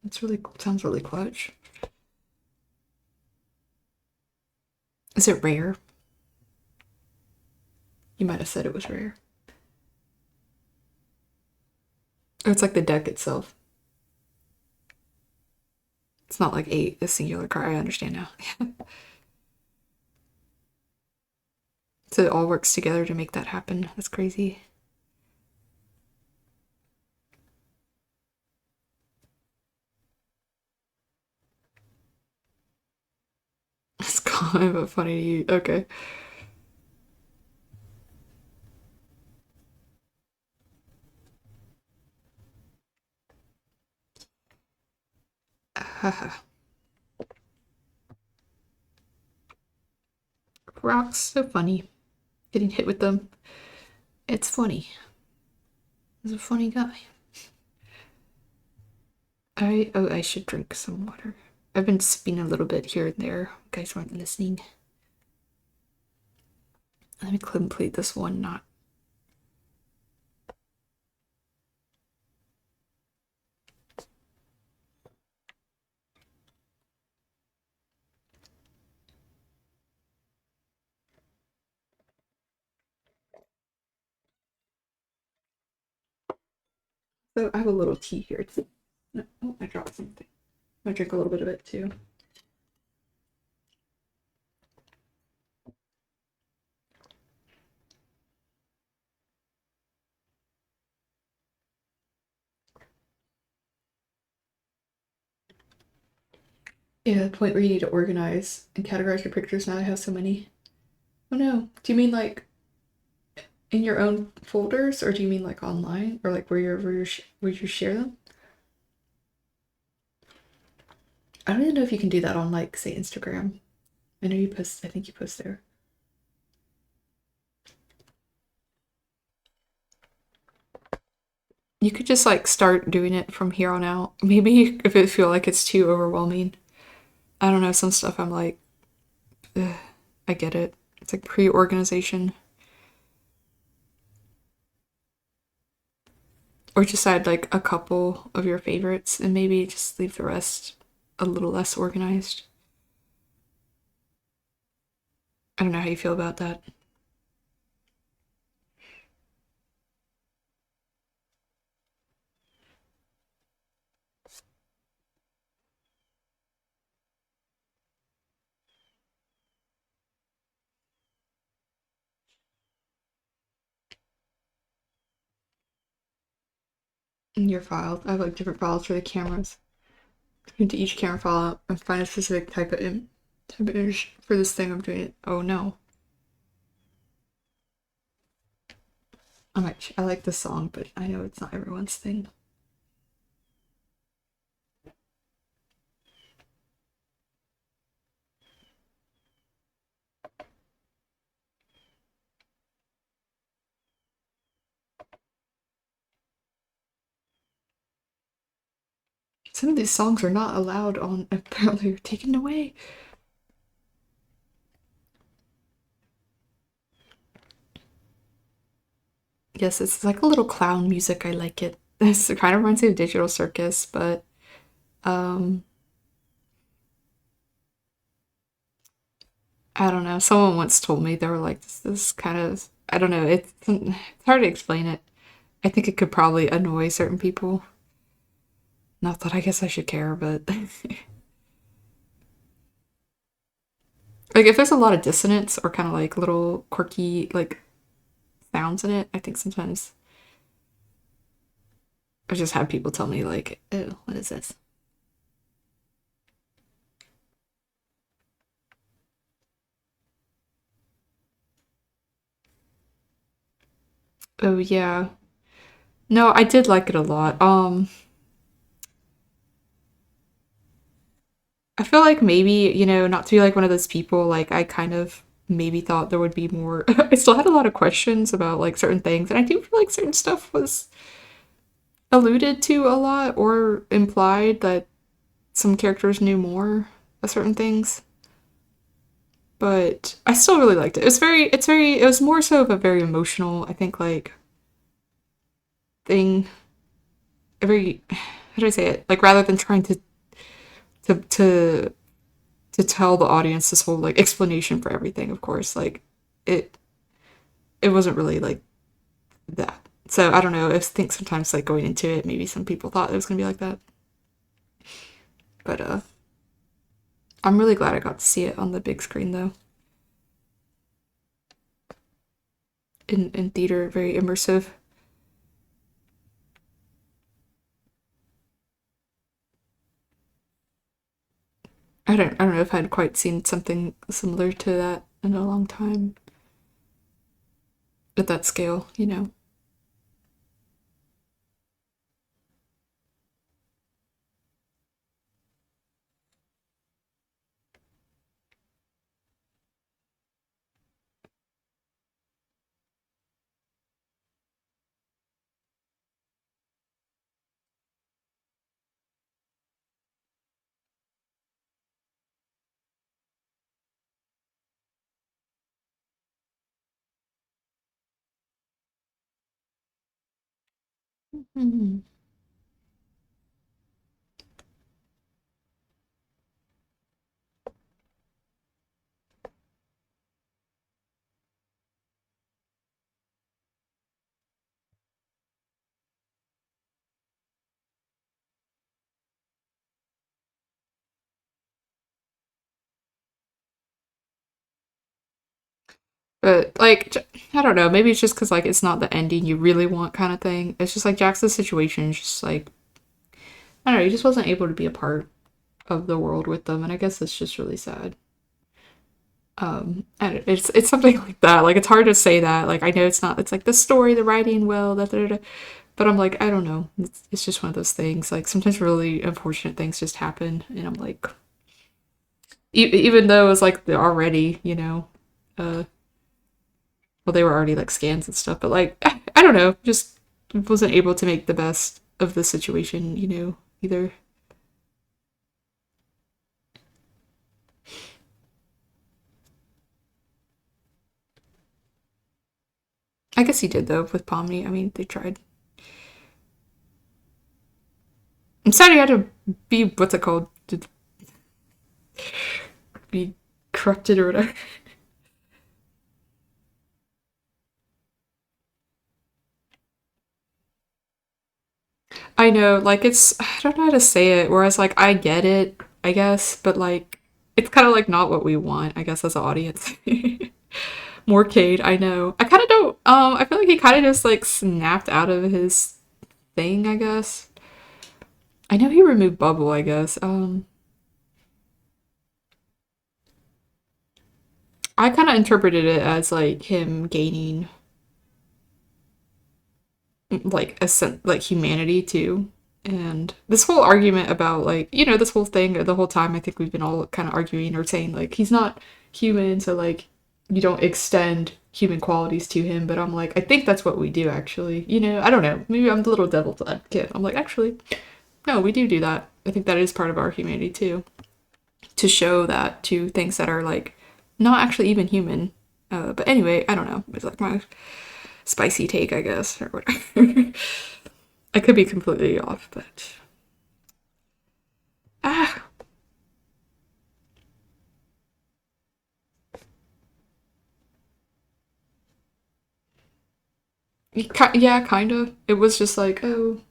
It's really sounds really clutch. Is it rare? You might have said it was rare. Or it's like the deck itself. It's not like a singular card. I understand now. So it all works together to make that happen. That's crazy. It's kind of funny to you. Okay. Rocks, so funny. Getting hit with them. It's funny. He's a funny guy. I should drink some water. I've been sipping a little bit here and there. You guys weren't listening. Let me complete this one knot. So I have a little tea here too. No, oh, I dropped something. I drink a little bit of it too. Yeah, the point where you need to organize and categorize your pictures. Now I have so many. Oh no. Do you mean like in your own folders, or do you mean like online, or like where you share them? I don't even know if you can do that on like say Instagram. I know you post. I think you post there. You could just like start doing it from here on out. Maybe if it feel like it's too overwhelming. I don't know. Some stuff I'm like, ugh, I get it. It's like pre-organization. Or just add like a couple of your favorites and maybe just leave the rest a little less organized. I don't know how you feel about that. In your files, I have like different files for the cameras. Into each camera file and find a specific type of image for this thing I'm doing it. Oh no. I like the song, but I know it's not everyone's thing. Some of these songs are not allowed on, apparently, are taken away. Yes, it's like a little clown music. I like it. This kind of reminds me of Digital Circus, but um, I don't know. Someone once told me they were like, this kind of, I don't know. It's hard to explain it. I think it could probably annoy certain people. Not that I guess I should care, but like if there's a lot of dissonance or kind of like little quirky like sounds in it, I think sometimes I've just had people tell me like, "Oh, what is this?" Oh yeah. No, I did like it a lot. I feel like maybe, not to be like one of those people, like I kind of maybe thought there would be more. I still had a lot of questions about like certain things, and I do feel like certain stuff was alluded to a lot or implied that some characters knew more of certain things. But I still really liked it. It was more so of a very emotional, I think, like thing. A very, how do I say it? Like rather than trying to to to tell the audience this whole like explanation for everything, of course, like it it wasn't really like that. So I don't know. I think sometimes like going into it, maybe some people thought it was gonna be like that. But I'm really glad I got to see it on the big screen though. In theater, very immersive. I don't know if I'd quite seen something similar to that in a long time at that scale. Mm-hmm. But like, I don't know. Maybe it's just because like it's not the ending you really want, kind of thing. It's just like Jackson's situation is just like I don't know. He just wasn't able to be a part of the world with them, and I guess it's just really sad. And it's something like that. Like it's hard to say that. Like I know it's not. It's like the story, the writing, well, da. But I'm like I don't know. It's just one of those things. Like sometimes really unfortunate things just happen, and I'm like, even though it was like the already, uh, well, they were already like scans and stuff, but like I don't know, just wasn't able to make the best of the situation, either. I guess he did though with Pomni. I mean, they tried. I'm sad he had to be what's it called? To be corrupted or whatever. I know, like I don't know how to say it. Whereas like I get it, I guess, but like it's kind of like not what we want, I guess, as an audience. More Cade, I know. I kind of don't. I feel like he kind of just like snapped out of his thing, I guess. I know he removed Bubble, I guess. I kind of interpreted it as like him gaining like like humanity too. And this whole argument about like, this whole thing the whole time I think we've been all kind of arguing or saying like he's not human, so like you don't extend human qualities to him, but I'm like I think that's what we do actually. I don't know. Maybe I'm the little devil's advocate. I'm like actually no, we do that. I think that is part of our humanity too. To show that to things that are like not actually even human. But anyway, I don't know. It's like my spicy take, I guess, or whatever. I could be completely off, but ah, yeah, kind of. It was just like, oh,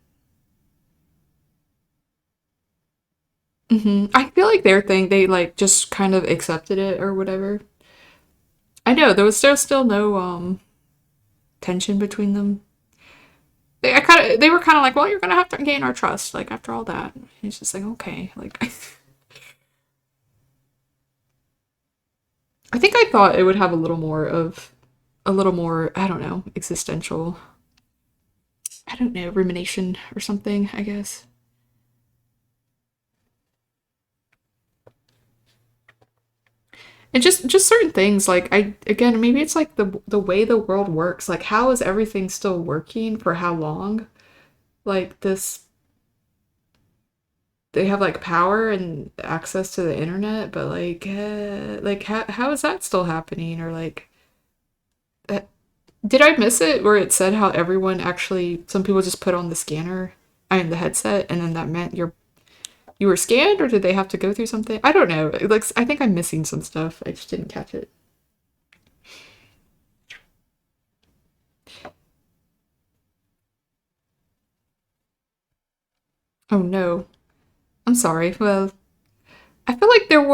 I feel like their thing, they like just kind of accepted it or whatever. I know there was still no tension between them. They were kind of like, well, you're gonna have to gain our trust, like after all that. He's just like, okay, like I think I thought it would have a little more, I don't know, existential, I don't know, rumination or something, I guess. And just certain things like I again maybe it's like the way the world works, like how is everything still working for how long? Like this they have like power and access to the internet, but like how is that still happening or like uh, did I miss it where it said how everyone actually some people just put on the scanner, I mean the headset, and then that meant you were scanned, or did they have to go through something? I don't know. Like I think I'm missing some stuff. I just didn't catch it. Oh no. I'm sorry. Well, I feel like it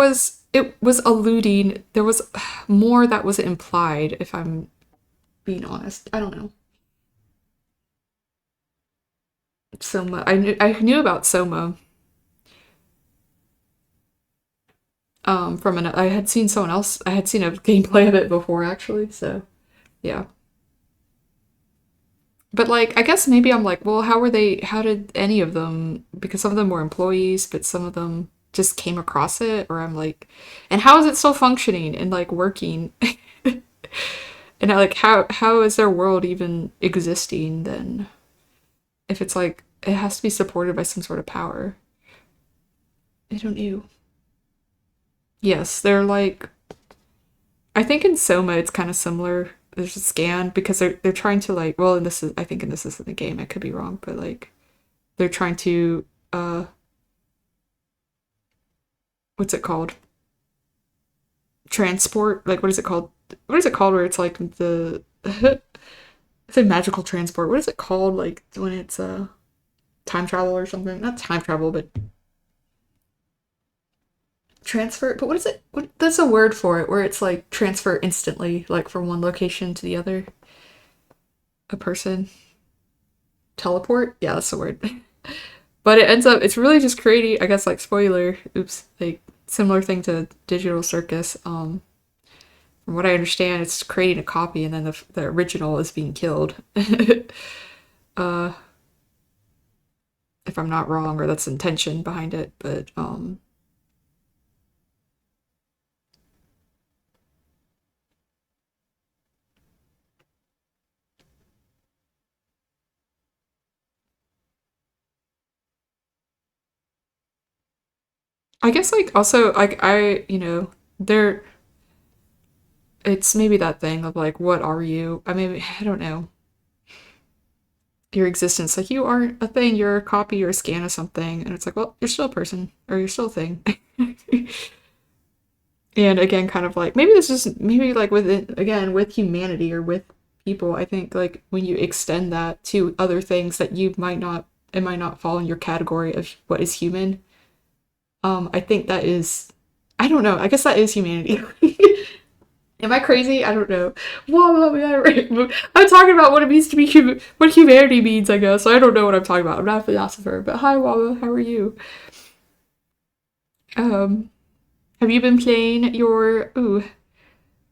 was alluding, there was more that was implied, if I'm being honest. I don't know. Soma. I knew about Soma from I had seen someone else, I had seen a gameplay of it before actually, so yeah. But like I guess maybe I'm like, well, how did any of them, because some of them were employees, but some of them just came across it, or I'm like, and how is it still functioning and like working? And I like how is their world even existing then if it's like it has to be supported by some sort of power? I don't know. Yes, they're like I think in Soma it's kind of similar. There's a scan because they're trying to like well, and this is I think in this is in the game. I could be wrong, but like they're trying to what's it called? Transport, like what is it called? What is it called where it's like the it's a magical transport. What is it called like when it's time travel or something? Not time travel, but transfer. But what is it? There's a word for it where it's like transfer instantly, like from one location to the other. A person teleport. Yeah, that's the word. But it ends up it's really just creating. I guess like spoiler. Oops. Like similar thing to Digital Circus. From what I understand, it's creating a copy, and then the original is being killed. uh, if I'm not wrong, or that's the intention behind it. But I guess like also like there it's maybe that thing of like what are you? I mean I don't know. your existence. Like you aren't a thing, you're a copy or a scan of something. And it's like, well, you're still a person or you're still a thing. And again, kind of like maybe this is maybe like with it again with humanity or with people, I think like when you extend that to other things that you might not it might not fall in your category of what is human. I think that is I don't know, I guess that is humanity. Am I crazy? I don't know. Well, I'm talking about what it means to be human, what humanity means, I guess. So I don't know what I'm talking about. I'm not a philosopher, but hi, Waba, how are you? Um, have you been playing your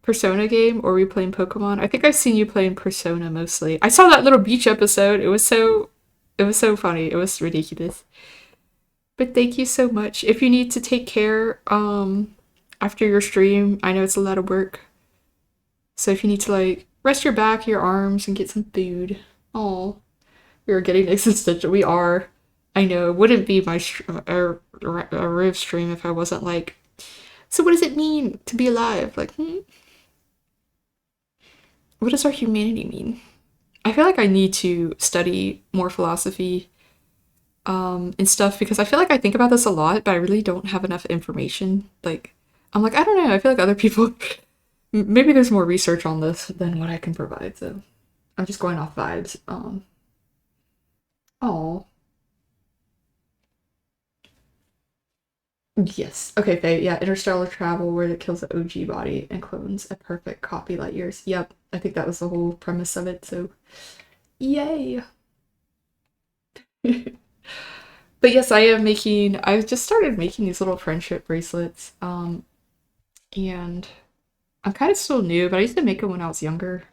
Persona game, or were you playing Pokemon? I think I've seen you playing Persona mostly. I saw that little beach episode. It was so funny. It was ridiculous. But thank you so much. If you need to take care, after your stream, I know it's a lot of work. So if you need to like rest your back, your arms, and get some food. Oh, we are getting existential. We are. I know. It wouldn't be my a Riv stream if I wasn't like. So what does it mean to be alive? Like, what does our humanity mean? I feel like I need to study more philosophy and stuff because I feel like I think about this a lot, but I really don't have enough information. Like, I'm like, I don't know. I feel like other people, maybe there's more research on this than what I can provide. So I'm just going off vibes. Oh, yes. Okay, Faye. Yeah, interstellar travel where it kills the OG body and clones a perfect copy light years. Yep, I think that was the whole premise of it. So, yay. But yes, I am making. I've just started making these little friendship bracelets. And I'm kind of still new, but I used to make them when I was younger.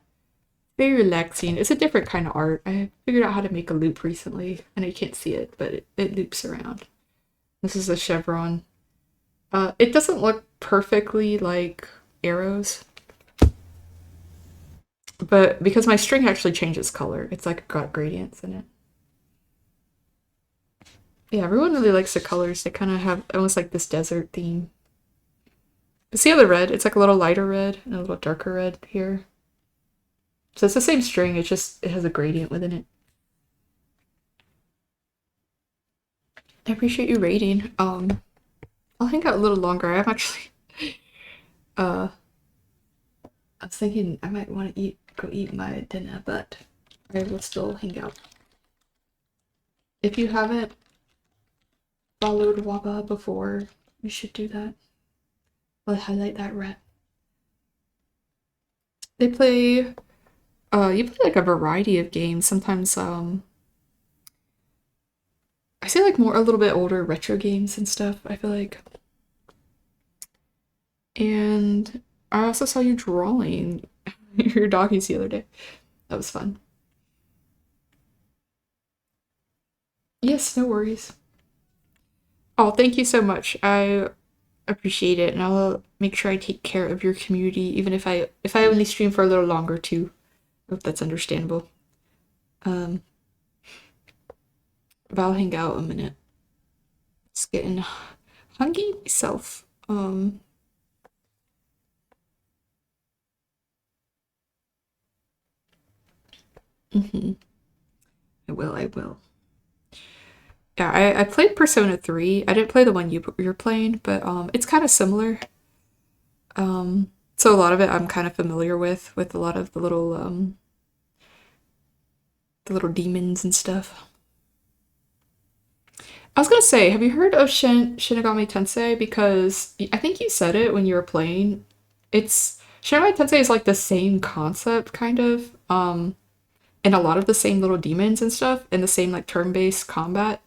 Very relaxing. It's a different kind of art. I figured out how to make a loop recently, and you can't see it, but it loops around. This is a chevron. It doesn't look perfectly like arrows, but because my string actually changes color, it's like got gradients in it. Yeah, everyone really likes the colors. They kind of have almost like this desert theme. But see how the red? It's like a little lighter red and a little darker red here. So it's the same string, it just it has a gradient within it. I appreciate you rating. I'll hang out a little longer. I'm actually uh I was thinking I might want to go eat my dinner, but I will still hang out. If you haven't followed Waba before, you should do that. I'll highlight that rep. They play you play like a variety of games. Sometimes I say like more a little bit older retro games and stuff, I feel like. And I also saw you drawing your doggies the other day. That was fun. Yes, no worries. Oh, thank you so much. I appreciate it, and I'll make sure I take care of your community, even if I only stream for a little longer too. I hope that's understandable. Um, but I'll hang out a minute. It's getting hungry myself. Mhm. I will. I will. Yeah, I played Persona 3. I didn't play the one you're playing, but it's kind of similar. So a lot of it I'm kind of familiar with a lot of the little demons and stuff. I was gonna say, have you heard of Shinigami Tensei? Because I think you said it when you were playing. It's Shinigami Tensei is like the same concept, kind of, and a lot of the same little demons and stuff, and the same like turn-based combat.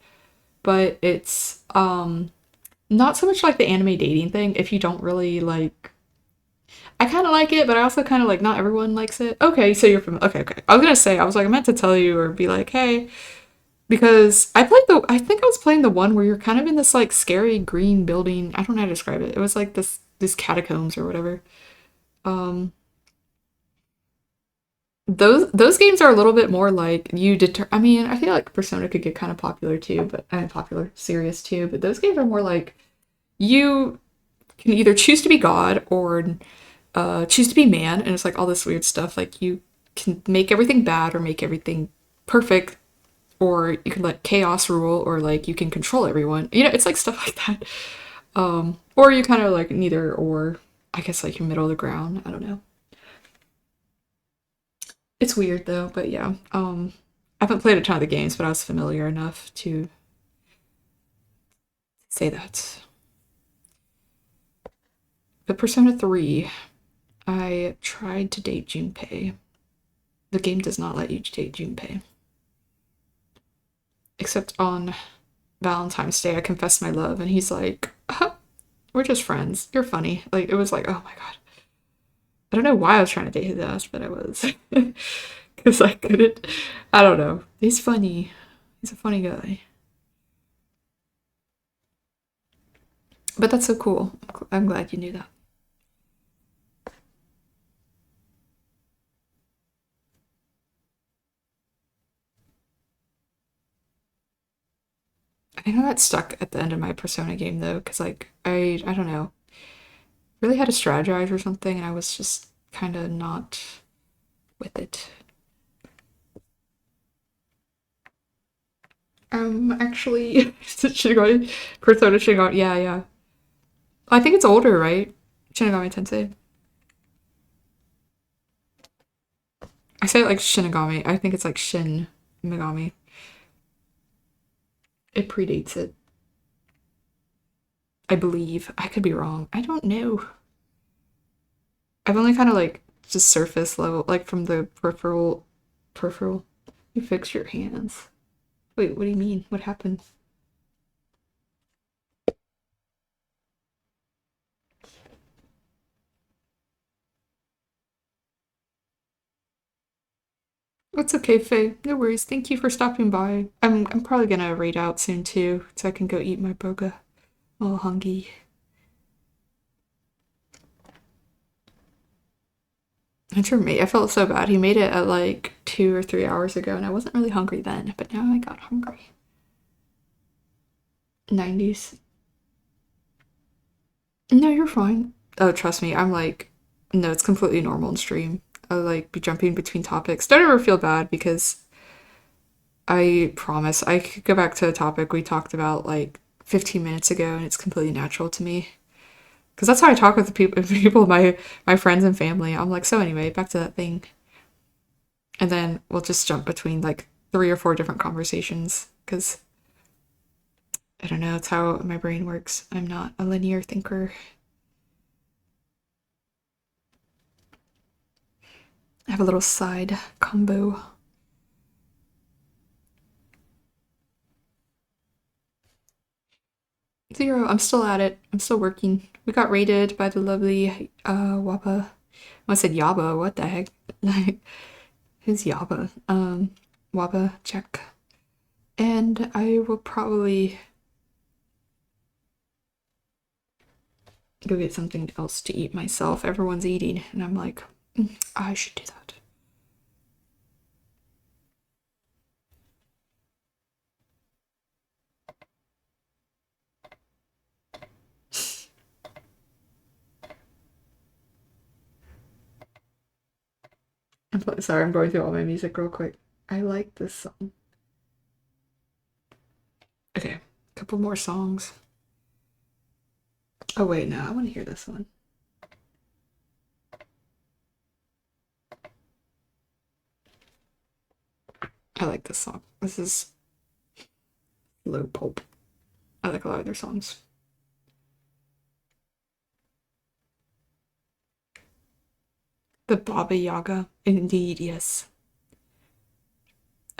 But it's not so much like the anime dating thing. If you don't really like, I kind of like it, but I also kind of like not everyone likes it. Okay, so you're from okay, okay. I was gonna say I was like I meant to tell you or be like, hey, because I think I was playing the one where you're kind of in this like scary green building. I don't know how to describe it. It was like this catacombs or whatever. Um, those games are a little bit more like you deter. I mean, I feel like Persona could get kind of popular too, but popular, serious too. But those games are more like you can either choose to be God or choose to be man, and it's like all this weird stuff. Like you can make everything bad or make everything perfect or you can let chaos rule, or like you can control everyone. You know, it's like stuff like that. Or you kind of like neither or. I guess like your middle of the ground. I don't know. It's weird though, but yeah. I haven't played a ton of the games, but I was familiar enough to say that. But Persona 3, I tried to date Junpei. The game does not let you date Junpei. Except on Valentine's Day, I confessed my love, and he's like, we're just friends. You're funny. Like, it was like, oh my god. I don't know why I was trying to date his ass, but I was. Because I couldn't. I don't know. He's funny. He's a funny guy. But that's so cool. I'm glad you knew that. I think I got stuck at the end of my Persona game though, because like I don't know, really had to strategize or something, and I was just kind of not with it. Actually, Shinigami, Persona Shinigami, yeah, yeah. I think it's older, right? Shinigami Tensei. I say it like Shinigami. I think it's like Shin Megami. It predates it, I believe. I could be wrong. I don't know. I've only kind of like just surface level, like from the peripheral. You fix your hands. Wait, what do you mean? What happened? It's okay, Faye. No worries. Thank you for stopping by. I'm probably gonna raid out soon too, so I can go eat my boga. I'm all hungry. And for me, I felt so bad. He made it at like 2 or 3 hours ago, and I wasn't really hungry then, but now I got hungry. 90s. No, you're fine. Oh, trust me, I'm like, no, it's completely normal in stream. I'll like be jumping between topics. Don't ever feel bad because I promise I could go back to a topic we talked about like 15 minutes ago, and it's completely natural to me. Because that's how I talk with the people, my friends and family. I'm like, so anyway, back to that thing, and then we'll just jump between like 3 or 4 different conversations. Because I don't know, it's how my brain works. I'm not a linear thinker. I have a little side combo. Zero. I'm still at it. I'm still working. We got raided by the lovely Wappa. I said Yaba. What the heck? Who's Yaba? Wappa. Check. And I will probably go get something else to eat myself. Everyone's eating, and I'm like, I should do that. Sorry, I'm going through all my music real quick. I like this song. Okay, a couple more songs. Oh wait, no, I want to hear this one. I like this song. This is low pulp. I like a lot of their songs. The Baba Yaga. Indeed, yes.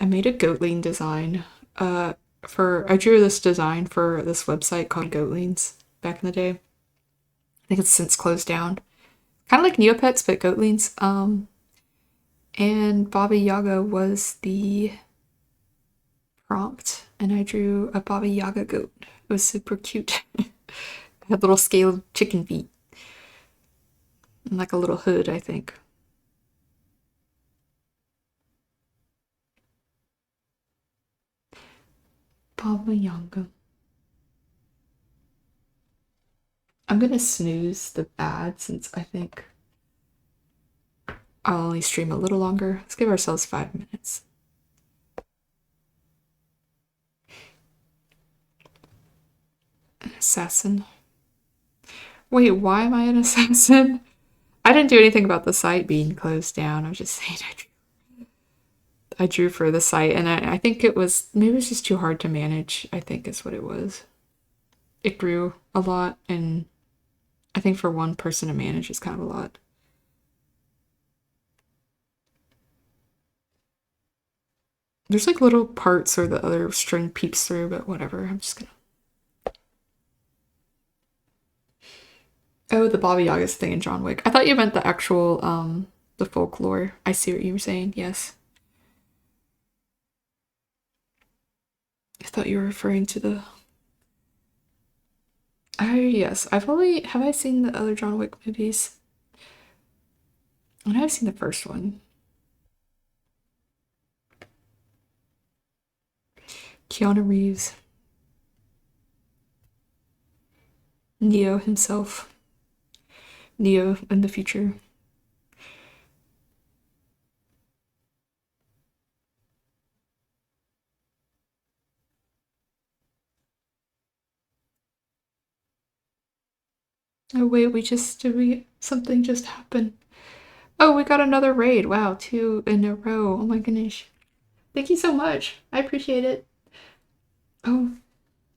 I made a Goatling design. I drew this design for this website called Goatlings back in the day. I think it's since closed down. Kind of like Neopets, but Goatlings. And Baba Yaga was the prompt, and I drew a Baba Yaga goat. It was super cute. It had little scaled chicken feet and like a little hood, I think. Baba Yaga. I'm gonna snooze the ad since I think I'll only stream a little longer. Let's give ourselves 5 minutes. Assassin. Wait, why am I an assassin? I didn't do anything about the site being closed down. I'm just saying I drew for the site, and I think it was maybe it was just too hard to manage. I think is what it was. It grew a lot, and I think for one person to manage is kind of a lot. There's like little parts where the other string peeps through, but whatever. I'm just gonna. Oh, the Baba Yaga's thing in John Wick. I thought you meant the actual the folklore. I see what you were saying. Yes. I thought you were referring to the. Yes. I've only have I seen the other John Wick movies? And I've seen the first one. Keanu Reeves. Neo himself. Neo in the future. Oh wait, something just happened. Oh, we got another raid. Wow, two in a row. Oh my goodness. Thank you so much. I appreciate it. Oh,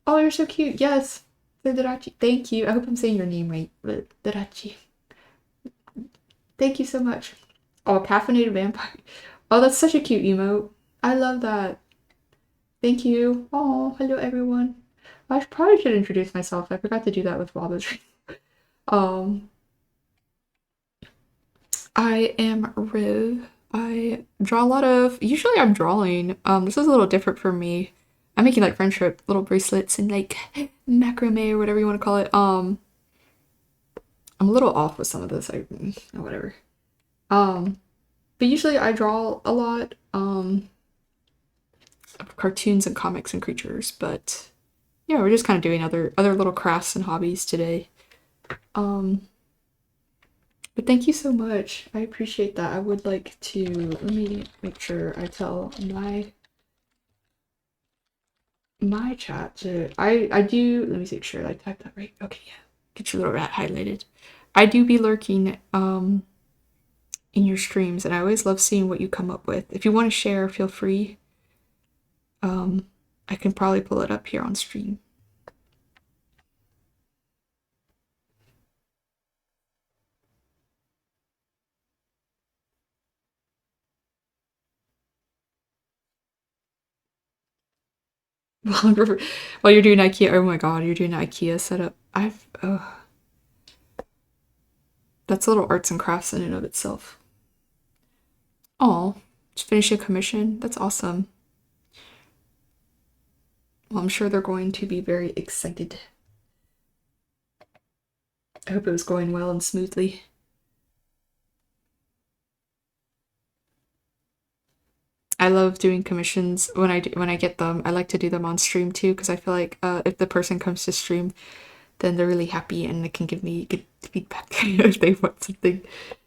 oh, you're so cute. Yes. Darachi. Thank you. I hope I'm saying your name right. But Darachi. Thank you so much. Oh, caffeinated vampire. Oh, that's such a cute emote. I love that. Thank you. Oh, hello everyone. I probably should introduce myself. I forgot to do that with Waba's. Um, I am Riv. I draw a lot of. Usually, I'm drawing. This is a little different for me. I'm making like friendship little bracelets and like macrame or whatever you want to call it. I'm a little off with some of this. Whatever. Um, but usually I draw a lot. Of cartoons and comics and creatures. But yeah, we're just kind of doing other little crafts and hobbies today. Um, but thank you so much. I appreciate that. I would like to let me make sure I tell my chat to I do let me make sure I typed that right. Okay, yeah. Get your little rat highlighted. I do be lurking in your streams, and I always love seeing what you come up with. If you want to share, feel free. I can probably pull it up here on stream. While you're doing IKEA, oh my god, you're doing an IKEA setup. That's a little arts and crafts in and of itself. Oh, just finish a commission. That's awesome. Well, I'm sure they're going to be very excited. I hope it was going well and smoothly. I love doing commissions when I get them. I like to do them on stream too because I feel like if the person comes to stream, then they're really happy and they can give me good feedback if they want something.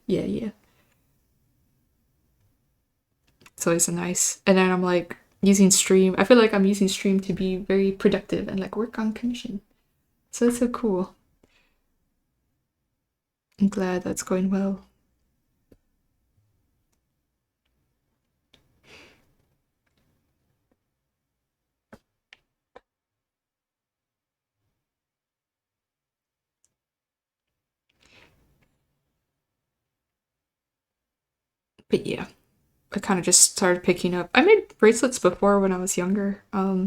Yeah, yeah. It's always a nice. And then I'm like using stream. I feel like I'm using stream to be very productive and like work on commission. So it's so cool. I'm glad that's going well. But yeah, I kind of just started picking up. I made bracelets before when I was younger, but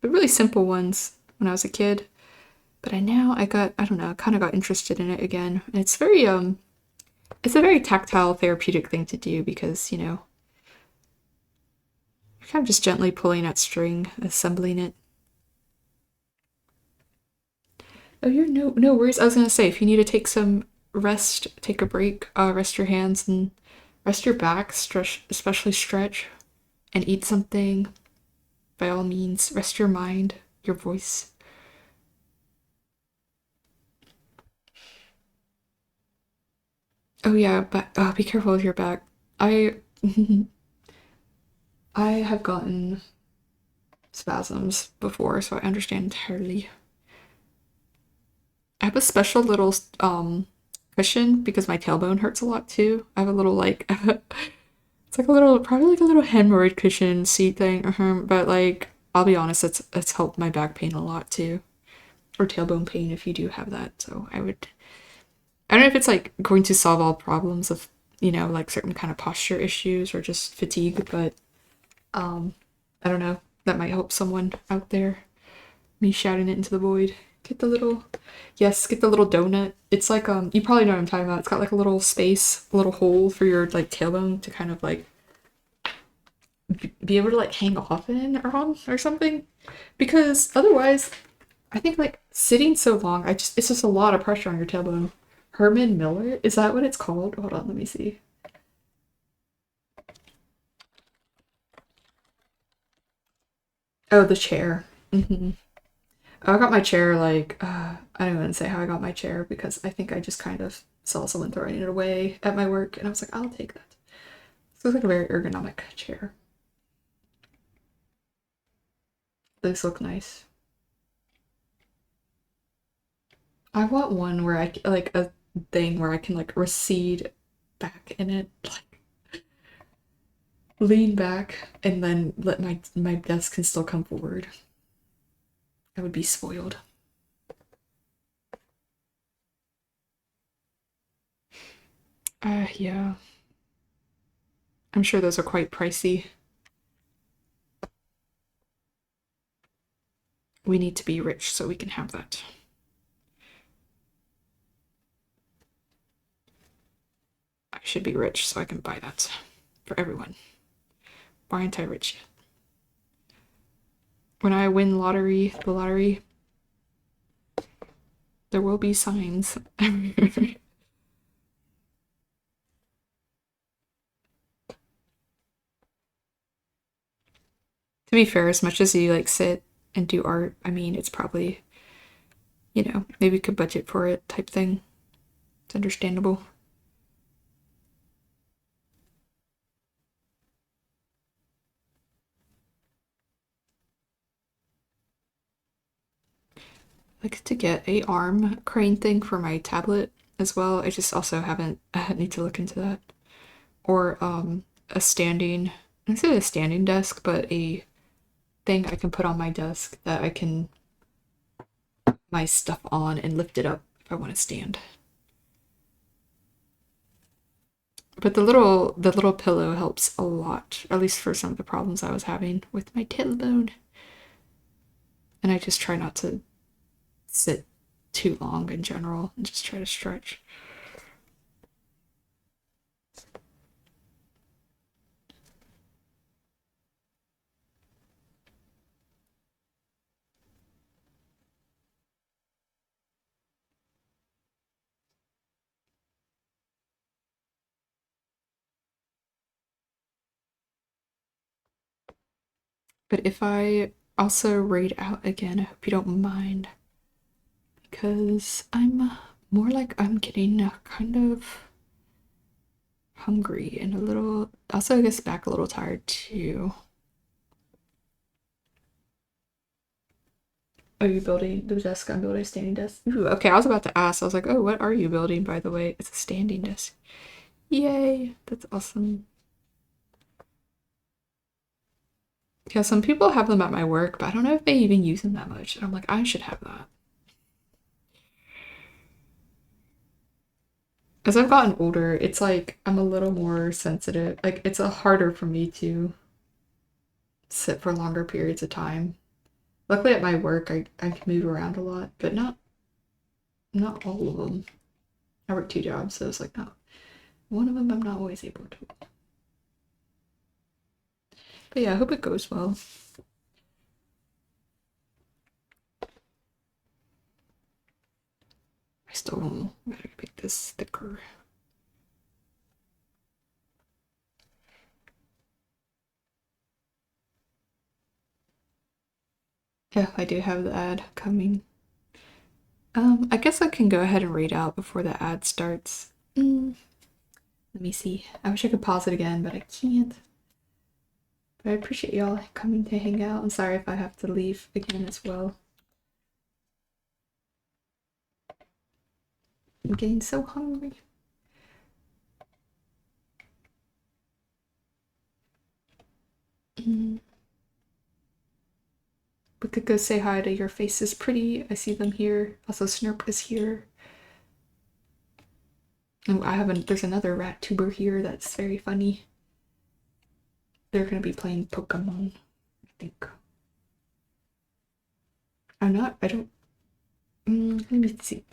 really simple ones when I was a kid. But I don't know, kind of got interested in it again. And it's a very tactile, therapeutic thing to do because you're kind of just gently pulling at string, assembling it. Oh, you're no worries. I was gonna say if you need to take some rest, take a break, rest your hands and rest your back, stretch, especially stretch, and eat something. By all means, rest your mind, your voice. Oh yeah, but be careful with your back. I I have gotten spasms before, so I understand entirely. I have a special little cushion because my tailbone hurts a lot too. I have a little like it's like a little probably like a little hemorrhoid cushion seat thing, but like I'll be honest, it's helped my back pain a lot too, or tailbone pain if you do have that. So I don't know if it's like going to solve all problems of like certain kind of posture issues or just fatigue, but um I don't know. That might help someone out there. Me shouting it into the void. Get the little, yes, get the little donut. It's like you probably know what I'm talking about. It's got like a little space, a little hole for your like tailbone to kind of like be able to like hang off in or on or something. Because otherwise, I think like sitting so long, it's just a lot of pressure on your tailbone. Herman Miller, is that what it's called? Hold on, let me see. Oh, the chair. I got my chair like I don't even say how I got my chair because I think I just kind of saw someone throwing it away at my work and I was like, I'll take that. So it's like a very ergonomic chair. Those look nice. I want one where I like a thing where I can like recede back in it, like lean back and then let my desk can still come forward. I would be spoiled. Yeah. I'm sure those are quite pricey. We need to be rich so we can have that. I should be rich so I can buy that for everyone. Why aren't I rich yet? When I win the lottery, there will be signs. To be fair, as much as you like sit and do art, I mean, it's probably, maybe you could budget for it type thing. It's understandable. Like to get a arm crane thing for my tablet as well. I just also haven't I need to look into that. Or a standing instead of a standing desk, but a thing I can put on my desk that I can my stuff on and lift it up if I want to stand. But the little pillow helps a lot, at least for some of the problems I was having with my tailbone. And I just try not to sit too long in general and just try to stretch. But if I also raid out again, I hope you don't mind because I'm more like I'm getting kind of hungry and a little, also I guess back a little tired too. Are you building the desk? I'm building a standing desk. Ooh, okay, I was about to ask. I was like, oh, what are you building, by the way? It's a standing desk. Yay, that's awesome. Yeah, some people have them at my work, but I don't know if they even use them that much. And I'm like, I should have that. As I've gotten older, it's like I'm a little more sensitive. Like it's a harder for me to sit for longer periods of time. Luckily at my work, I can move around a lot, but not all of them. I work two jobs, so it's like not one of them I'm not always able to. But yeah, I hope it goes well. I still don't know. I gotta make this thicker. Yeah, I do have the ad coming. I guess I can go ahead and read out before the ad starts. Let me see. I wish I could pause it again, but I can't. But I appreciate y'all coming to hang out. I'm sorry if I have to leave again as well. I'm getting so hungry. We could go say hi to Your Face is Pretty. I see them here. Also, Snurp is here. And there's another rat tuber here that's very funny. They're gonna be playing Pokemon, I think. I don't, let me see.